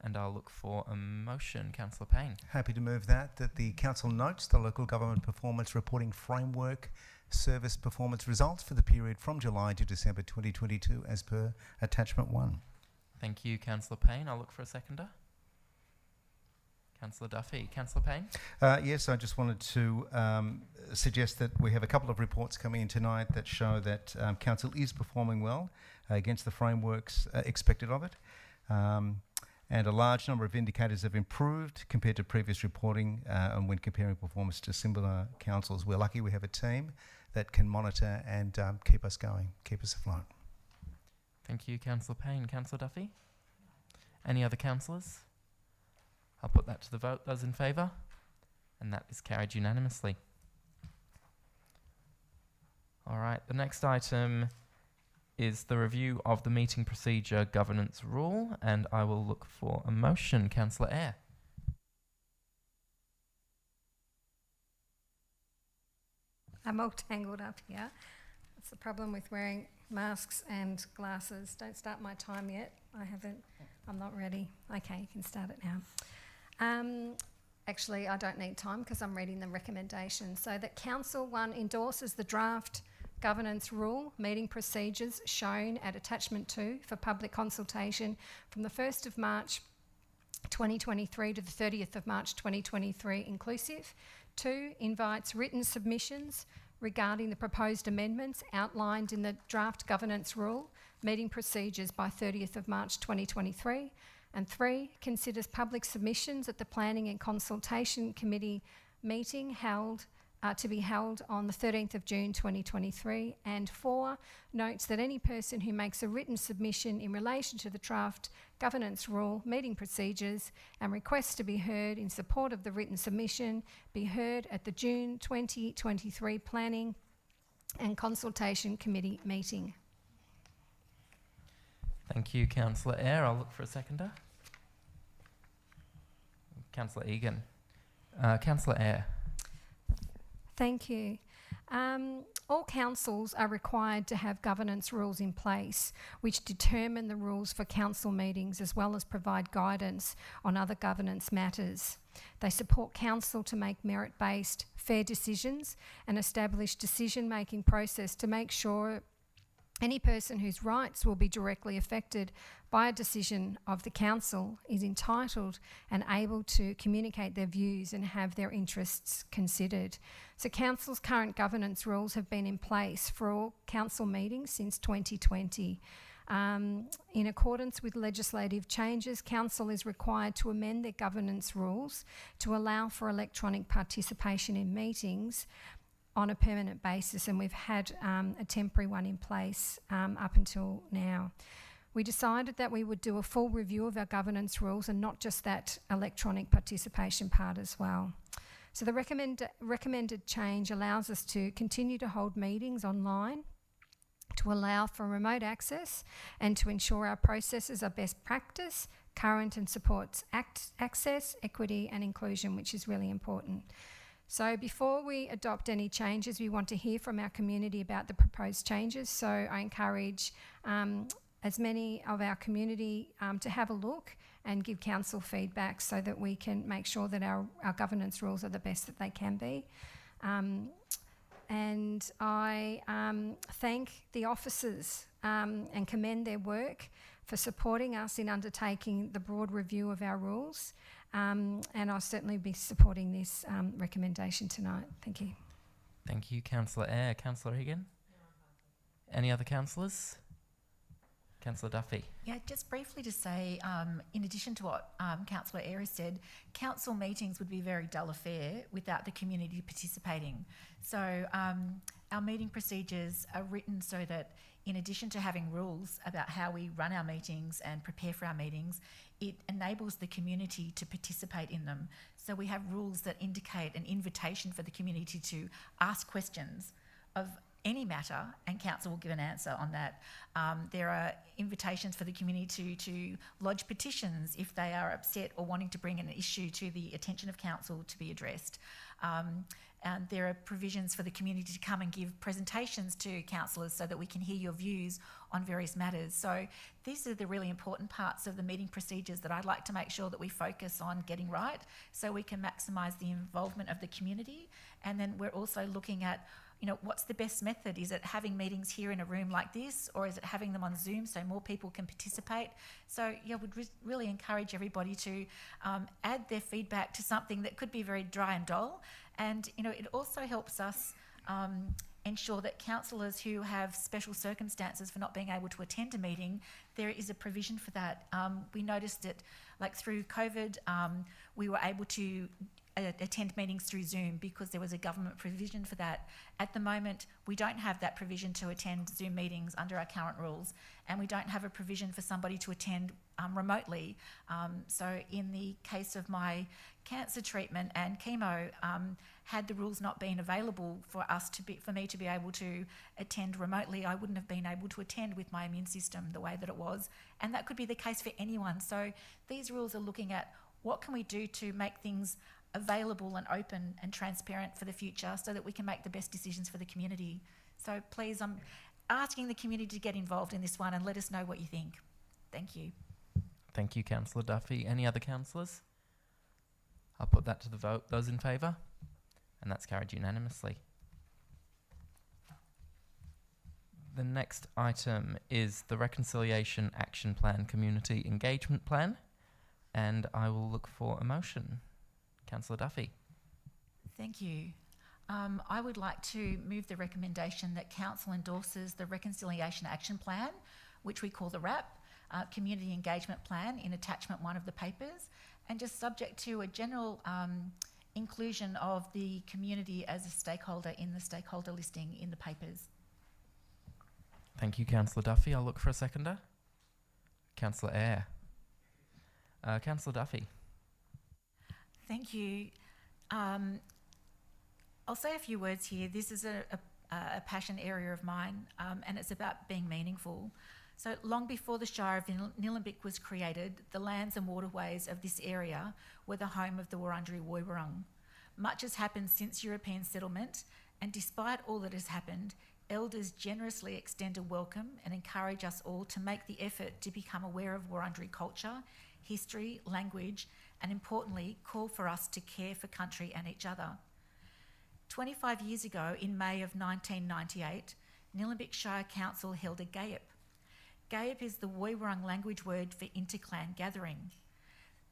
Speaker 1: And I'll look for a motion. Councillor Payne.
Speaker 4: Happy to move that the council notes the Local Government Performance Reporting Framework Service Performance Results for the period from July to December 2022 as per Attachment 1.
Speaker 1: Thank you, Councillor Payne. I'll look for a seconder. Councillor Duffy. Councillor Payne?
Speaker 4: Yes, I just wanted to suggest that we have a couple of reports coming in tonight that show that Council is performing well against the frameworks expected of it. And a large number of indicators have improved compared to previous reporting, and when comparing performance to similar councils. We're lucky we have a team that can monitor and keep us going, keep us afloat.
Speaker 1: Thank you, Councillor Payne. Councillor Duffy? Any other councillors? I'll put that to the vote. Those in favour? And that is carried unanimously. All right, the next item is the review of the meeting procedure governance rule, and I will look for a motion. Councillor Eyre.
Speaker 7: I'm all tangled up here. That's the problem with wearing masks and glasses. Don't start my time yet. I'm not ready. Okay, you can start it now. Actually, I don't need time because I'm reading the recommendation. So that Council 1 endorses the draft governance rule meeting procedures shown at Attachment 2 for public consultation from the 1st of March 2023 to the 30th of March 2023 inclusive. 2, invites written submissions regarding the proposed amendments outlined in the draft governance rule meeting procedures by 30th of March 2023. And 3, considers public submissions at the Planning and Consultation Committee meeting to be held on the 13th of June 2023. And 4, notes that any person who makes a written submission in relation to the draft governance rule meeting procedures and requests to be heard in support of the written submission be heard at the June 2023 Planning and Consultation Committee meeting.
Speaker 1: Thank you, Councillor Eyre. I'll look for a seconder. Councillor Egan. Councillor Eyre.
Speaker 7: Thank you. All councils are required to have governance rules in place which determine the rules for council meetings as well as provide guidance on other governance matters. They support council to make merit-based, fair decisions and establish decision-making process to make sure Any person whose rights will be directly affected by a decision of the council is entitled and able to communicate their views and have their interests considered. So council's current governance rules have been in place for all council meetings since 2020. In accordance with legislative changes, council is required to amend their governance rules to allow for electronic participation in meetings on a permanent basis, and we've had a temporary one in place up until now. We decided that we would do a full review of our governance rules and not just that electronic participation part as well. So the recommended change allows us to continue to hold meetings online, to allow for remote access, and to ensure our processes are best practice, current, and supports access, equity and inclusion, which is really important. So before we adopt any changes, we want to hear from our community about the proposed changes. So I encourage as many of our community to have a look and give council feedback so that we can make sure that our governance rules are the best that they can be. And I thank the officers and commend their work for supporting us in undertaking the broad review of our rules. And I'll certainly be supporting this recommendation tonight. Thank you.
Speaker 1: Thank you, Councillor Eyre. Councillor Egan? Any other councillors? Councillor Duffy?
Speaker 2: Yeah, just briefly to say, in addition to what Councillor Eyre said, council meetings would be a very dull affair without the community participating. So our meeting procedures are written so that in addition to having rules about how we run our meetings and prepare for our meetings, it enables the community to participate in them. So we have rules that indicate an invitation for the community to ask questions of any matter, and council will give an answer on that. There are invitations for the community to lodge petitions if they are upset or wanting to bring an issue to the attention of council to be addressed. And there are provisions for the community to come and give presentations to councillors so that we can hear your views on various matters. So these are the really important parts of the meeting procedures that I'd like to make sure that we focus on getting right so we can maximise the involvement of the community. And then we're also looking at, you know, what's the best method? Is it having meetings here in a room like this, or is it having them on Zoom so more people can participate? So yeah, would really encourage everybody to add their feedback to something that could be very dry and dull. And, you know, it also helps us ensure that councillors who have special circumstances for not being able to attend a meeting, there is a provision for that. We noticed it, like through COVID, we were able to attend meetings through Zoom because there was a government provision for that. At the moment, we don't have that provision to attend Zoom meetings under our current rules, and we don't have a provision for somebody to attend remotely. So in the case of my cancer treatment and chemo, had the rules not been available for me to be able to attend remotely, I wouldn't have been able to attend with my immune system the way that it was. And that could be the case for anyone. So these rules are looking at what can we do to make things available and open and transparent for the future so that we can make the best decisions for the community. So please, I'm asking the community to get involved in this one and let us know what you think. Thank you.
Speaker 1: Thank you, Councillor Duffy. Any other councillors? I'll put that to the vote. Those in favour? And that's carried unanimously. The next item is the Reconciliation Action Plan Community Engagement Plan, and I will look for a motion. Councillor Duffy.
Speaker 2: Thank you. I would like to move the recommendation that council endorses the Reconciliation Action Plan, which we call the RAP, Community Engagement Plan, in attachment 1 of the papers, and just subject to a general inclusion of the community as a stakeholder in the stakeholder listing in the papers.
Speaker 1: Thank you, Councillor Duffy. I'll look for a seconder. Councillor Eyre. Councillor Duffy.
Speaker 2: Thank you. I'll say a few words here. This is a passion area of mine, and it's about being meaningful. So long before the Shire of Nillumbik was created, the lands and waterways of this area were the home of the Wurundjeri Woiwurrung. Much has happened since European settlement, and despite all that has happened, elders generously extend a welcome and encourage us all to make the effort to become aware of Wurundjeri culture, history, language, and importantly, call for us to care for country and each other. 25 years ago, in May of 1998, Nillumbik Shire Council held a Gayap. Gayap is the Woiwurrung language word for interclan gathering.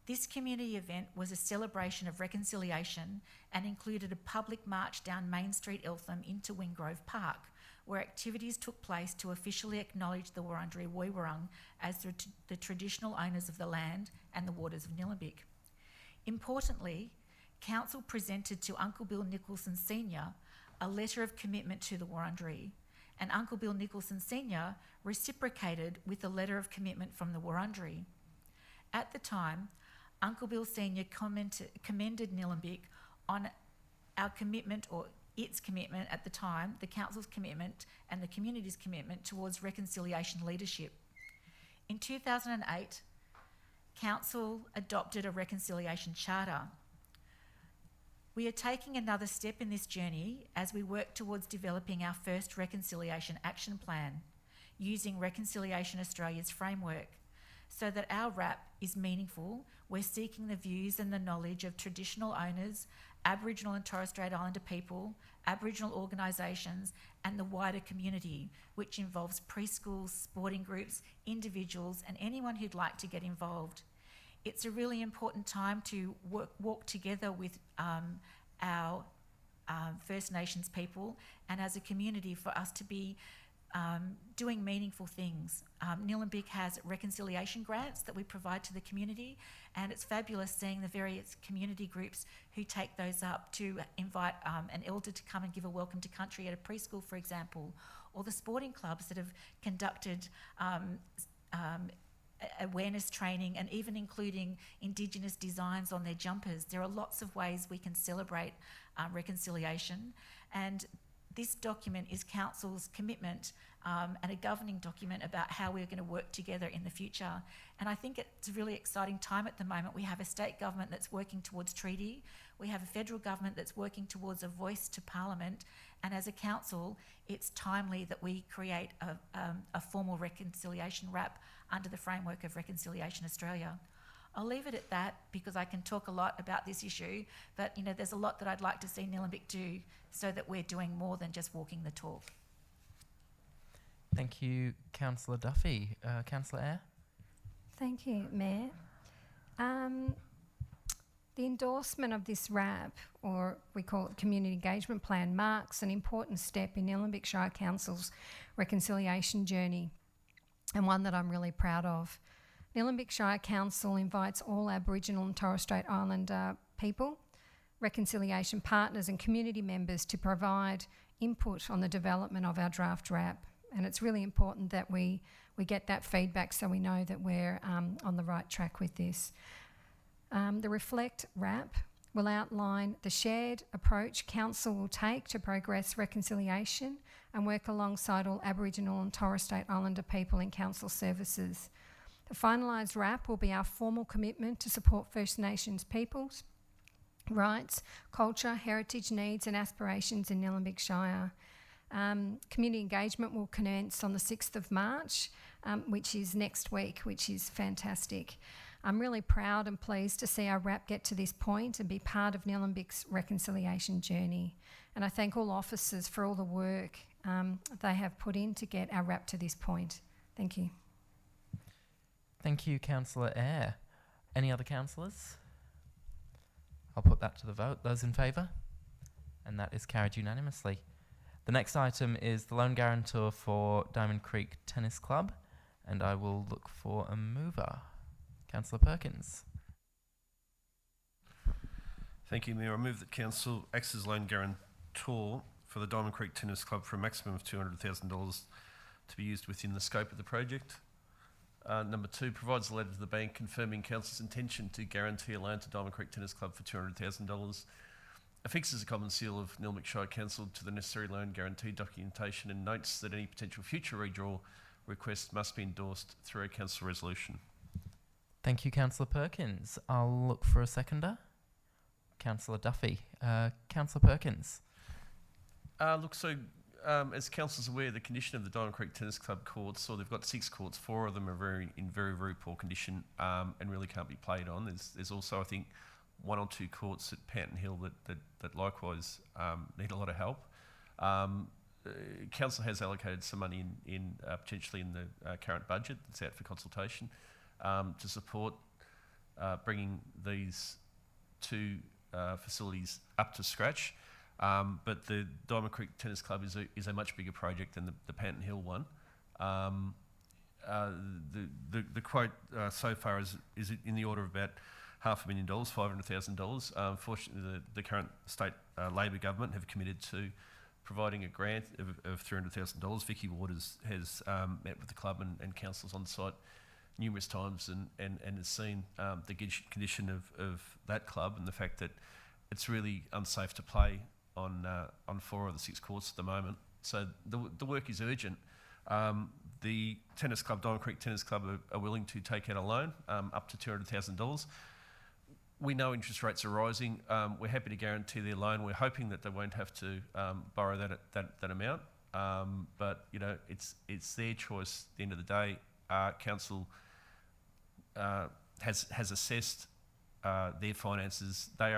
Speaker 2: This community event was a celebration of reconciliation and included a public march down Main Street, Eltham into Wingrove Park, where activities took place to officially acknowledge the Wurundjeri Woiwurrung as the traditional owners of the land and the waters of Nillumbik. Importantly, Council presented to Uncle Bill Nicholson Sr. a letter of commitment to the Wurundjeri, and Uncle Bill Nicholson Sr. reciprocated with a letter of commitment from the Wurundjeri. At the time, Uncle Bill Sr. commended Nillumbik on our commitment, or its commitment at the time, the Council's commitment and the community's commitment towards reconciliation leadership. In 2008, Council adopted a reconciliation charter. We are taking another step in this journey as we work towards developing our first reconciliation action plan using Reconciliation Australia's framework. So that our RAP is meaningful, we're seeking the views and the knowledge of traditional owners, Aboriginal and Torres Strait Islander people, Aboriginal organisations and the wider community, which involves preschools, sporting groups, individuals and anyone who'd like to get involved. It's a really important time to walk together with our First Nations people and as a community for us to be doing meaningful things. Nillumbik has reconciliation grants that we provide to the community, and it's fabulous seeing the various community groups who take those up to invite an elder to come and give a welcome to country at a preschool, for example, or the sporting clubs that have conducted awareness training and even including Indigenous designs on their jumpers. There are lots of ways we can celebrate reconciliation, and this document is Council's commitment and a governing document about how we're going to work together in the future. And I think it's a really exciting time at the moment. We have a state government that's working towards treaty. We have a federal government that's working towards a voice to Parliament. And as a council, it's timely that we create a formal reconciliation RAP under the framework of Reconciliation Australia. I'll leave it at that because I can talk a lot about this issue, but you know, there's a lot that I'd like to see Nillumbik do so that we're doing more than just walking the talk.
Speaker 1: Thank you, Councillor Duffy. Councillor Eyre?
Speaker 7: Thank you, Mayor. The endorsement of this RAP, or we call it Community Engagement Plan, marks an important step in Nillumbik Shire Council's reconciliation journey, and one that I'm really proud of. Nillumbik Shire Council invites all Aboriginal and Torres Strait Islander people, reconciliation partners and community members to provide input on the development of our draft RAP. And it's really important that we get that feedback so we know that we're on the right track with this. The Reflect RAP will outline the shared approach Council will take to progress reconciliation and work alongside all Aboriginal and Torres Strait Islander people in Council services. The finalised RAP will be our formal commitment to support First Nations peoples' rights, culture, heritage needs and aspirations in Nillumbik Shire. Community engagement will commence on the 6th of March, which is next week, which is fantastic. I'm really proud and pleased to see our RAP get to this point and be part of Nillumbik's reconciliation journey. And I thank all officers for all the work they have put in to get our RAP to this point. Thank you.
Speaker 1: Thank you, Councillor Eyre. Any other councillors? I'll put that to the vote. Those in favour? And that is carried unanimously. The next item is the loan guarantor for Diamond Creek Tennis Club, and I will look for a mover. Councillor Perkins.
Speaker 8: Thank you, Mayor. I move that Council acts as loan guarantor for the Diamond Creek Tennis Club for a maximum of $200,000 to be used within the scope of the project. Number 2, provides a letter to the bank confirming Council's intention to guarantee a loan to Diamond Creek Tennis Club for $200,000. Affixes a common seal of Nillumbik Shire Council to the necessary loan guarantee documentation and notes that any potential future redraw request must be endorsed through a council resolution.
Speaker 1: Thank you, Councillor Perkins. I'll look for a seconder. Councillor Duffy. Councillor Perkins.
Speaker 8: As Council's aware, the condition of the Diamond Creek Tennis Club courts, so they've got 6 courts, 4 of them are in very, very poor condition and really can't be played on. There's also, I think, 1 or 2 courts at Panton Hill that likewise need a lot of help. council has allocated some money in potentially in the current budget that's out for consultation to support bringing these two facilities up to scratch. But the Diamond Creek Tennis Club is a much bigger project than the Panton Hill one. The quote so far is in the order of about $500,000, $500,000. Fortunately, the current state Labor government have committed to providing a grant of $300,000. Vicky Ward has met with the club and councillors on site numerous times and has seen the condition of that club and the fact that it's really unsafe to play on 4 of the 6 courts at the moment. So the work is urgent. The tennis club, Diamond Creek Tennis Club, are willing to take out a loan up to $200,000. We know interest rates are rising. We're happy to guarantee their loan. We're hoping that they won't have to borrow that amount. But you know, it's their choice. At the end of the day, council has assessed their finances. They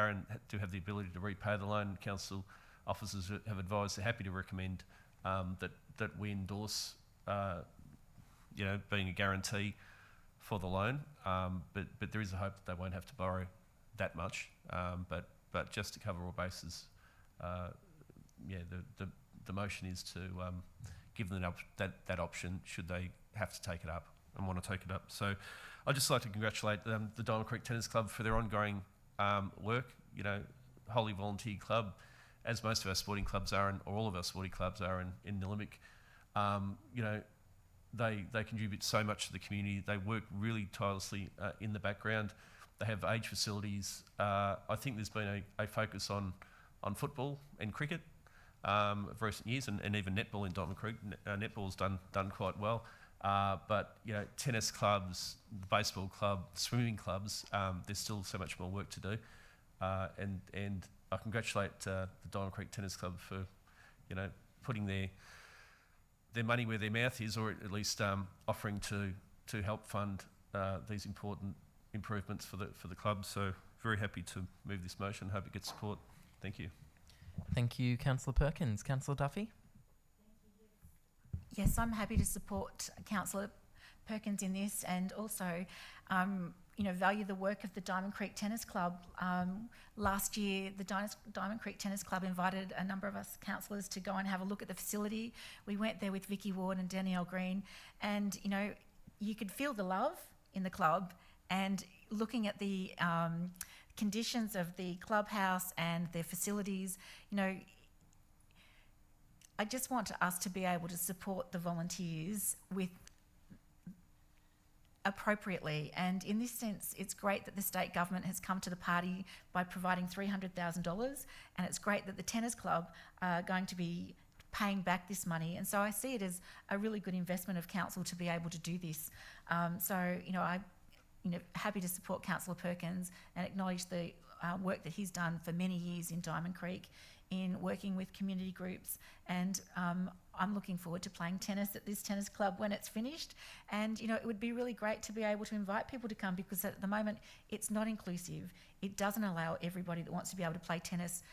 Speaker 8: do have the ability to repay the loan. Council officers have advised they're happy to recommend that we endorse, being a guarantee for the loan. But there is a hope that they won't have to borrow that much. But just to cover all bases, the motion is to give them that option should they have to take it up and want to take it up. So I'd just like to congratulate the Diamond Creek Tennis Club for their ongoing work. You know, wholly volunteer club, as most of our sporting clubs are, or all of our sporting clubs are in Nillumbik. They contribute so much to the community. They work really tirelessly in the background. They have age facilities. I think there's been a focus on football and cricket of recent years, and even netball in Diamond Creek. Netball's done quite well. But you know, tennis clubs, the baseball club, swimming clubs, there's still so much more work to do. And I congratulate the Diamond Creek Tennis Club for, putting their money where their mouth is, or at least offering to help fund these important improvements for the club. So very happy to move this motion. Hope it gets support. Thank you.
Speaker 1: Thank you, Councillor Perkins. Councillor Duffy?
Speaker 2: Yes, I'm happy to support Councillor Perkins in this, and also, value the work of the Diamond Creek Tennis Club. Last year, the Diamond Creek Tennis Club invited a number of us councillors to go and have a look at the facility. We went there with Vicky Ward and Danielle Green, and you could feel the love in the club. And looking at the conditions of the clubhouse and their facilities, I just want us to be able to support the volunteers appropriately. And in this sense, it's great that the state government has come to the party by providing $300,000, and it's great that the tennis club are going to be paying back this money. And so I see it as a really good investment of council to be able to do this. Happy to support Councillor Perkins and acknowledge the work that he's done for many years in Diamond Creek in working with community groups, and I'm looking forward to playing tennis at this tennis club when it's finished. And it would be really great to be able to invite people to come, because at the moment it's not inclusive. It doesn't allow everybody that wants to be able to play tennis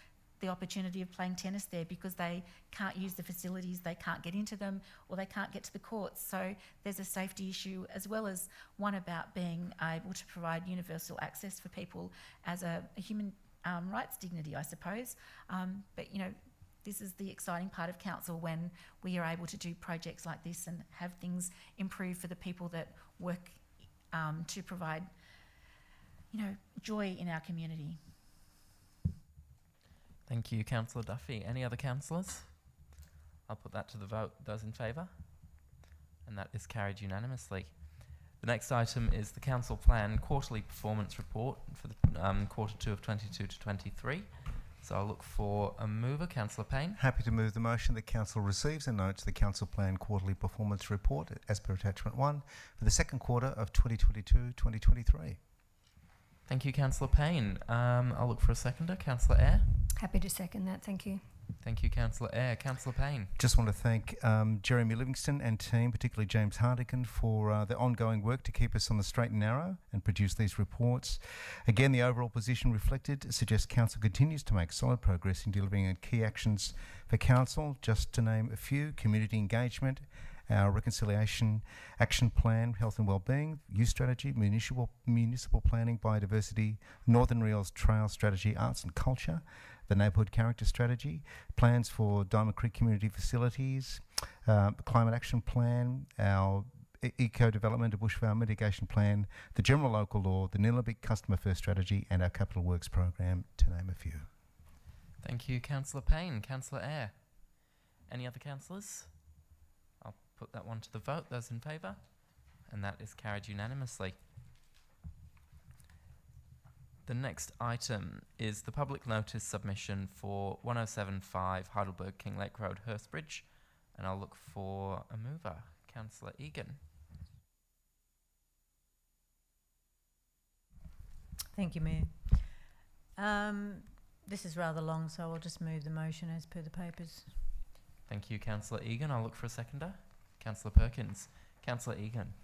Speaker 2: the opportunity of playing tennis there, because they can't use the facilities, they can't get into them, or they can't get to the courts. So there's a safety issue, as well as one about being able to provide universal access for people as a human rights dignity, I suppose. But this is the exciting part of council, when we are able to do projects like this and have things improve for the people that work to provide joy in our community.
Speaker 1: Thank you, Councillor Duffy. Any other councillors? I'll put that to the vote. Those in favour? And that is carried unanimously. The next item is the Council Plan Quarterly Performance Report for the Quarter 2 of 22 to 23. So I'll look for a mover. Councillor Payne.
Speaker 4: Happy to move the motion that Council receives and notes the Council Plan Quarterly Performance Report as per Attachment 1 for the second quarter of 2022-2023.
Speaker 1: Thank you, Councillor Payne. I'll look for a seconder. Councillor Eyre.
Speaker 7: Happy to second that, thank you.
Speaker 1: Thank you, Councillor Eyre. Councillor Payne.
Speaker 4: Just want to thank Jeremy Livingston and team, particularly James Hardigan, for their ongoing work to keep us on the straight and narrow and produce these reports. Again, the overall position reflected suggests Council continues to make solid progress in delivering on key actions for Council. Just to name a few: community engagement, our reconciliation action plan, health and wellbeing, youth strategy, municipal planning, biodiversity, Northern Reels Trail strategy, arts and culture, the neighbourhood character strategy, plans for Diamond Creek community facilities, climate action plan, our eco-development and bushfire mitigation plan, the general local law, the Nillumbik customer first strategy, and our capital works program, to name a few.
Speaker 1: Thank you, Councillor Payne. Councillor Eyre. Any other councillors? I'll put that one to the vote. Those in favour? And that is carried unanimously. The next item is the public notice submission for 1075 Heidelberg King Lake Road, Hurstbridge, and I'll look for a mover. Councillor Egan.
Speaker 9: Thank you, Mayor. This is rather long, so I'll just move the motion as per the papers.
Speaker 1: Thank you, Councillor Egan. I'll look for a seconder. Councillor Perkins. Councillor Egan.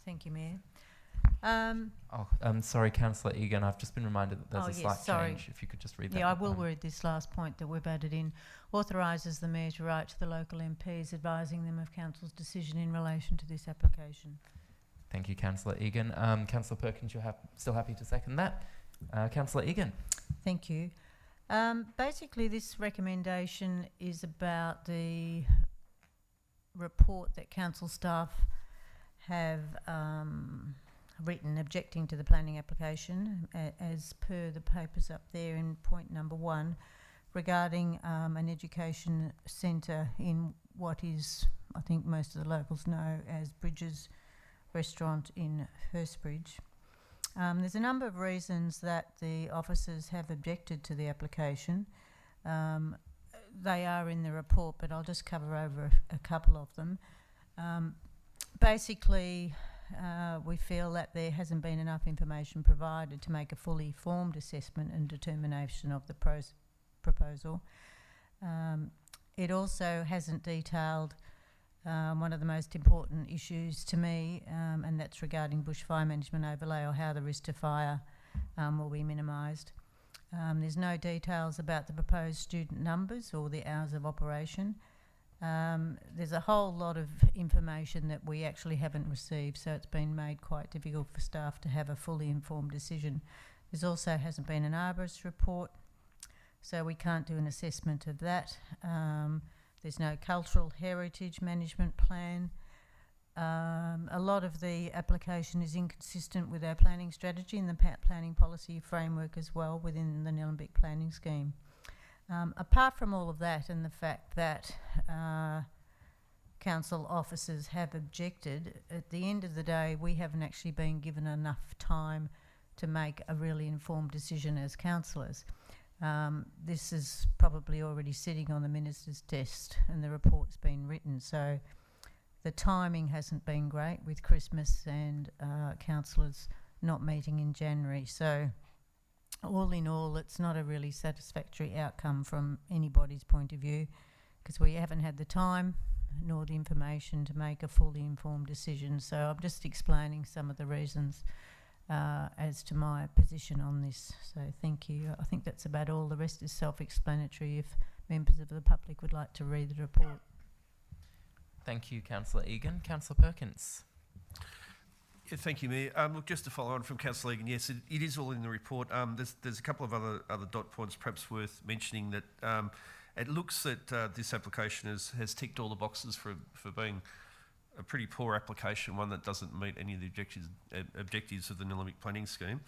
Speaker 9: Thank you, Mayor.
Speaker 1: Sorry, Councillor Egan. I've just been reminded that there's a slight change. If you could just read that.
Speaker 9: Yeah, I will read this last point that we've added in. Authorises the Mayor to write to the local MPs advising them of Council's decision in relation to this application.
Speaker 1: Thank you, Councillor Egan. Councillor Perkins, you're still happy to second that? Councillor Egan.
Speaker 9: Thank you. Basically, this recommendation is about the report that council staff have written objecting to the planning application, as per the papers up there in point number 1, regarding an education centre in what is, I think most of the locals know as Bridges Restaurant in Hurstbridge. There's a number of reasons that the officers have objected to the application. They are in the report, but I'll just cover over a couple of them. Basically, we feel that there hasn't been enough information provided to make a fully formed assessment and determination of the proposal. It also hasn't detailed one of the most important issues to me, and that's regarding bushfire management overlay, or how the risk to fire will be minimised. There's no details about the proposed student numbers or the hours of operation. There's a whole lot of information that we actually haven't received, so it's been made quite difficult for staff to have a fully informed decision. There also hasn't been an arborist report, so we can't do an assessment of that. There's no cultural heritage management plan. A lot of the application is inconsistent with our planning strategy and the planning policy framework as well within the Nillumbik planning scheme. Apart from all of that and the fact that council officers have objected, at the end of the day we haven't actually been given enough time to make a really informed decision as councillors. This is probably already sitting on the Minister's desk and the report's been written, so the timing hasn't been great with Christmas and councillors not meeting in January. So all in all, it's not a really satisfactory outcome from anybody's point of view, because we haven't had the time nor the information to make a fully informed decision. So I'm just explaining some of the reasons as to my position on this. So thank you. I think that's about all. The rest is self-explanatory if members of the public would like to read the report.
Speaker 1: Thank you, Councillor Egan. Councillor Perkins.
Speaker 8: Yeah, thank you, Mayor. Look, just to follow on from Councillor Egan, yes, it is all in the report. There's a couple of other dot points perhaps worth mentioning. That it looks that this application has ticked all the boxes for being a pretty poor application, one that doesn't meet any of the objectives of the Nillumbik planning scheme.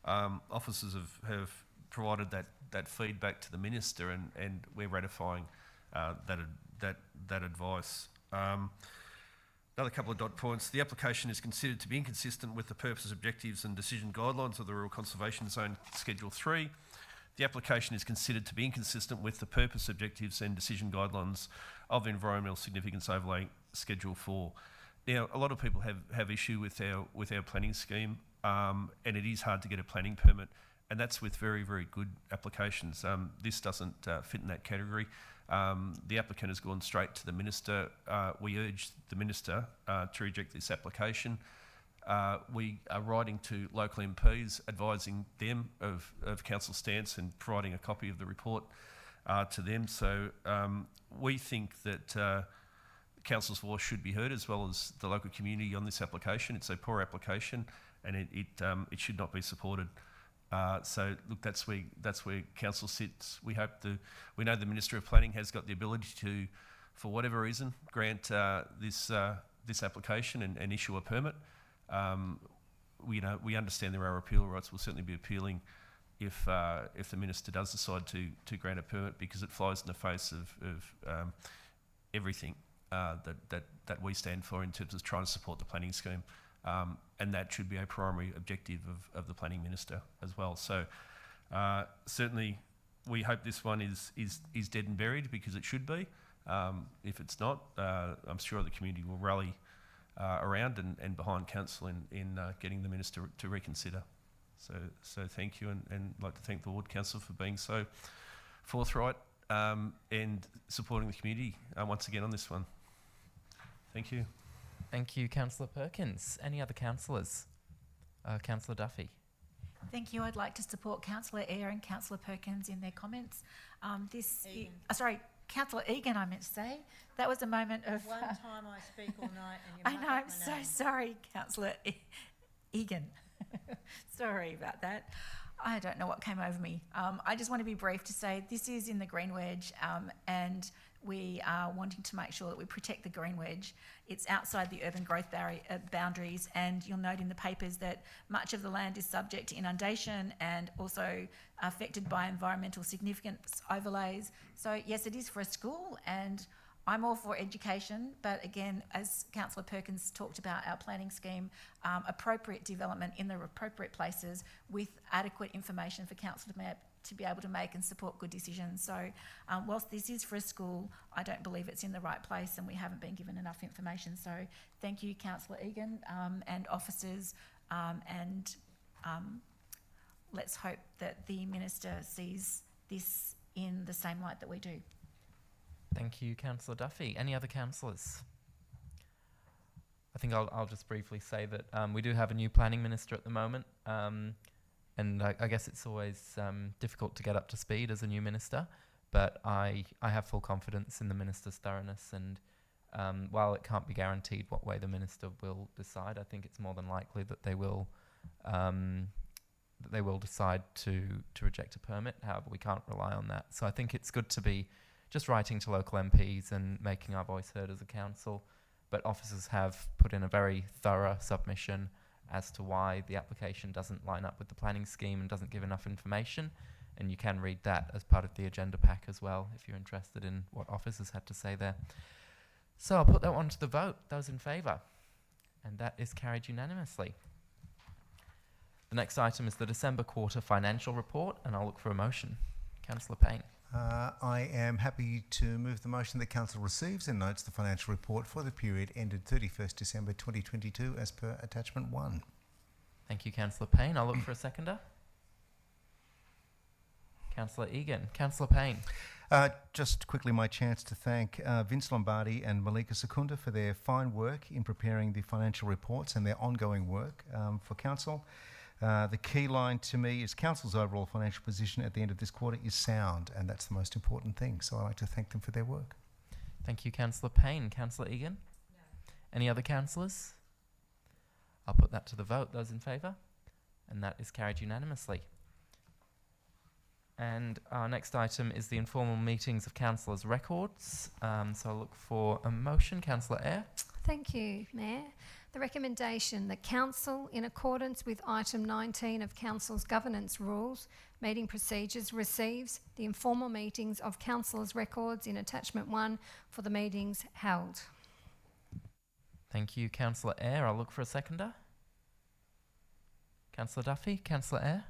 Speaker 8: Officers have provided that feedback to the Minister, and we're ratifying that advice. Another couple of dot points. The application is considered to be inconsistent with the purpose, objectives and decision guidelines of the Rural Conservation Zone Schedule 3. The application is considered to be inconsistent with the purpose, objectives and decision guidelines of the Environmental Significance Overlay Schedule 4. Now, a lot of people have issue with our planning scheme, and it is hard to get a planning permit and that's with very, very good applications. This doesn't fit in that category. The applicant has gone straight to the Minister. We urge the Minister to reject this application. We are writing to local MPs, advising them of Council's stance and providing a copy of the report to them. So we think that Council's voice should be heard, as well as the local community, on this application. It's a poor application, and it should not be supported. So look, that's where Council sits. We know the Minister of Planning has got the ability to, for whatever reason, grant this application and issue a permit. We understand there are appeal rights. We'll certainly be appealing if the Minister does decide to grant a permit, because it flies in the face of everything that we stand for in terms of trying to support the planning scheme. And that should be a primary objective of the Planning Minister as well. So certainly we hope this one is dead and buried, because it should be. If it's not, I'm sure the community will rally around and behind Council in getting the Minister to reconsider. So thank you, and I'd like to thank the Ward Council for being so forthright and supporting the community once again on this one. Thank you.
Speaker 1: Thank you, Councillor Perkins. Any other councillors? Councillor Duffy.
Speaker 2: Thank you. I'd like to support Councillor Eyre and Councillor Perkins in their comments. Councillor Egan, I meant to say. That was a moment of...
Speaker 9: One time I speak all night and you
Speaker 2: I
Speaker 9: muck
Speaker 2: know,
Speaker 9: up
Speaker 2: I'm
Speaker 9: my
Speaker 2: so
Speaker 9: name.
Speaker 2: sorry, Councillor Egan. Sorry about that. I don't know what came over me. I just want to be brief to say this is in the Green Wedge, and we are wanting to make sure that we protect the Green Wedge. It's outside the urban growth boundaries, and you'll note in the papers that much of the land is subject to inundation and also affected by environmental significance overlays. So yes, it is for a school, and I'm all for education, but again, as Councillor Perkins talked about our planning scheme, appropriate development in the appropriate places with adequate information for council to be able to make and support good decisions. So whilst this is for a school, I don't believe it's in the right place, and we haven't been given enough information. So thank you, Councillor Egan and officers, and let's hope that the Minister sees this in the same light that we do.
Speaker 1: Thank you, Councillor Duffy. Any other councillors? I think I'll just briefly say that we do have a new planning minister at the moment, and I guess it's always difficult to get up to speed as a new minister, but I have full confidence in the minister's thoroughness, and while it can't be guaranteed what way the minister will decide, I think it's more than likely that they will decide to reject a permit. However, we can't rely on that. So I think it's good to be just writing to local MPs and making our voice heard as a council, but officers have put in a very thorough submission as to why the application doesn't line up with the planning scheme and doesn't give enough information, and you can read that as part of the agenda pack as well if you're interested in what officers had to say there. So I'll put that one to the vote. Those in favour? And that is carried unanimously. The next item is the December quarter financial report, and I'll look for a motion. Councillor Payne.
Speaker 4: I am happy to move the motion that Council receives and notes the financial report for the period ended 31st December 2022 as per Attachment 1.
Speaker 1: Thank you, Councillor Payne. I'll look for a seconder. Councillor Egan. Councillor Payne.
Speaker 4: Just quickly, my chance to thank Vince Lombardi and Malika Secunda for their fine work in preparing the financial reports and their ongoing work for Council. The key line to me is Council's overall financial position at the end of this quarter is sound, and that's the most important thing. So I'd like to thank them for their work.
Speaker 1: Thank you, Councillor Payne. Councillor Egan? No. Any other councillors? I'll put that to the vote. Those in favour? And that is carried unanimously. And our next item is the informal meetings of councillors' records. So I'll look for a motion. Councillor Eyre.
Speaker 7: Thank you, Mayor. The recommendation that Council, in accordance with item 19 of Council's governance rules, meeting procedures, receives the informal meetings of councillors' records in attachment 1 for the meetings held.
Speaker 1: Thank you, Councillor Eyre. I'll look for a seconder. Councillor Duffy. Councillor Eyre.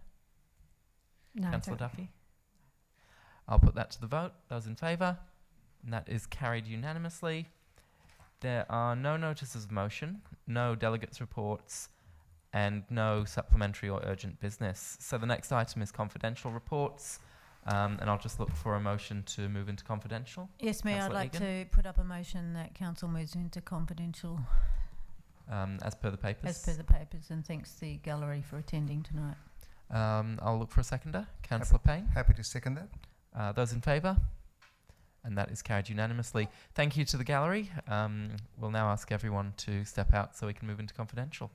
Speaker 7: No,
Speaker 1: Councillor Duffy. I'll put that to the vote. Those in favour? And that is carried unanimously. There are no notices of motion, no delegates' reports, and no supplementary or urgent business. So the next item is confidential reports, and I'll just look for a motion to move into confidential.
Speaker 9: Yes, Mayor, I'd
Speaker 1: Councillor
Speaker 9: like
Speaker 1: Egan?
Speaker 9: to put up a motion that council moves into confidential
Speaker 1: As per the papers.
Speaker 9: as per the papers, and thanks the gallery for attending tonight.
Speaker 1: I'll look for a seconder. Councillor Payne.
Speaker 4: Happy to second that.
Speaker 1: Those in favour? And that is carried unanimously. Thank you to the gallery. We'll now ask everyone to step out so we can move into confidential.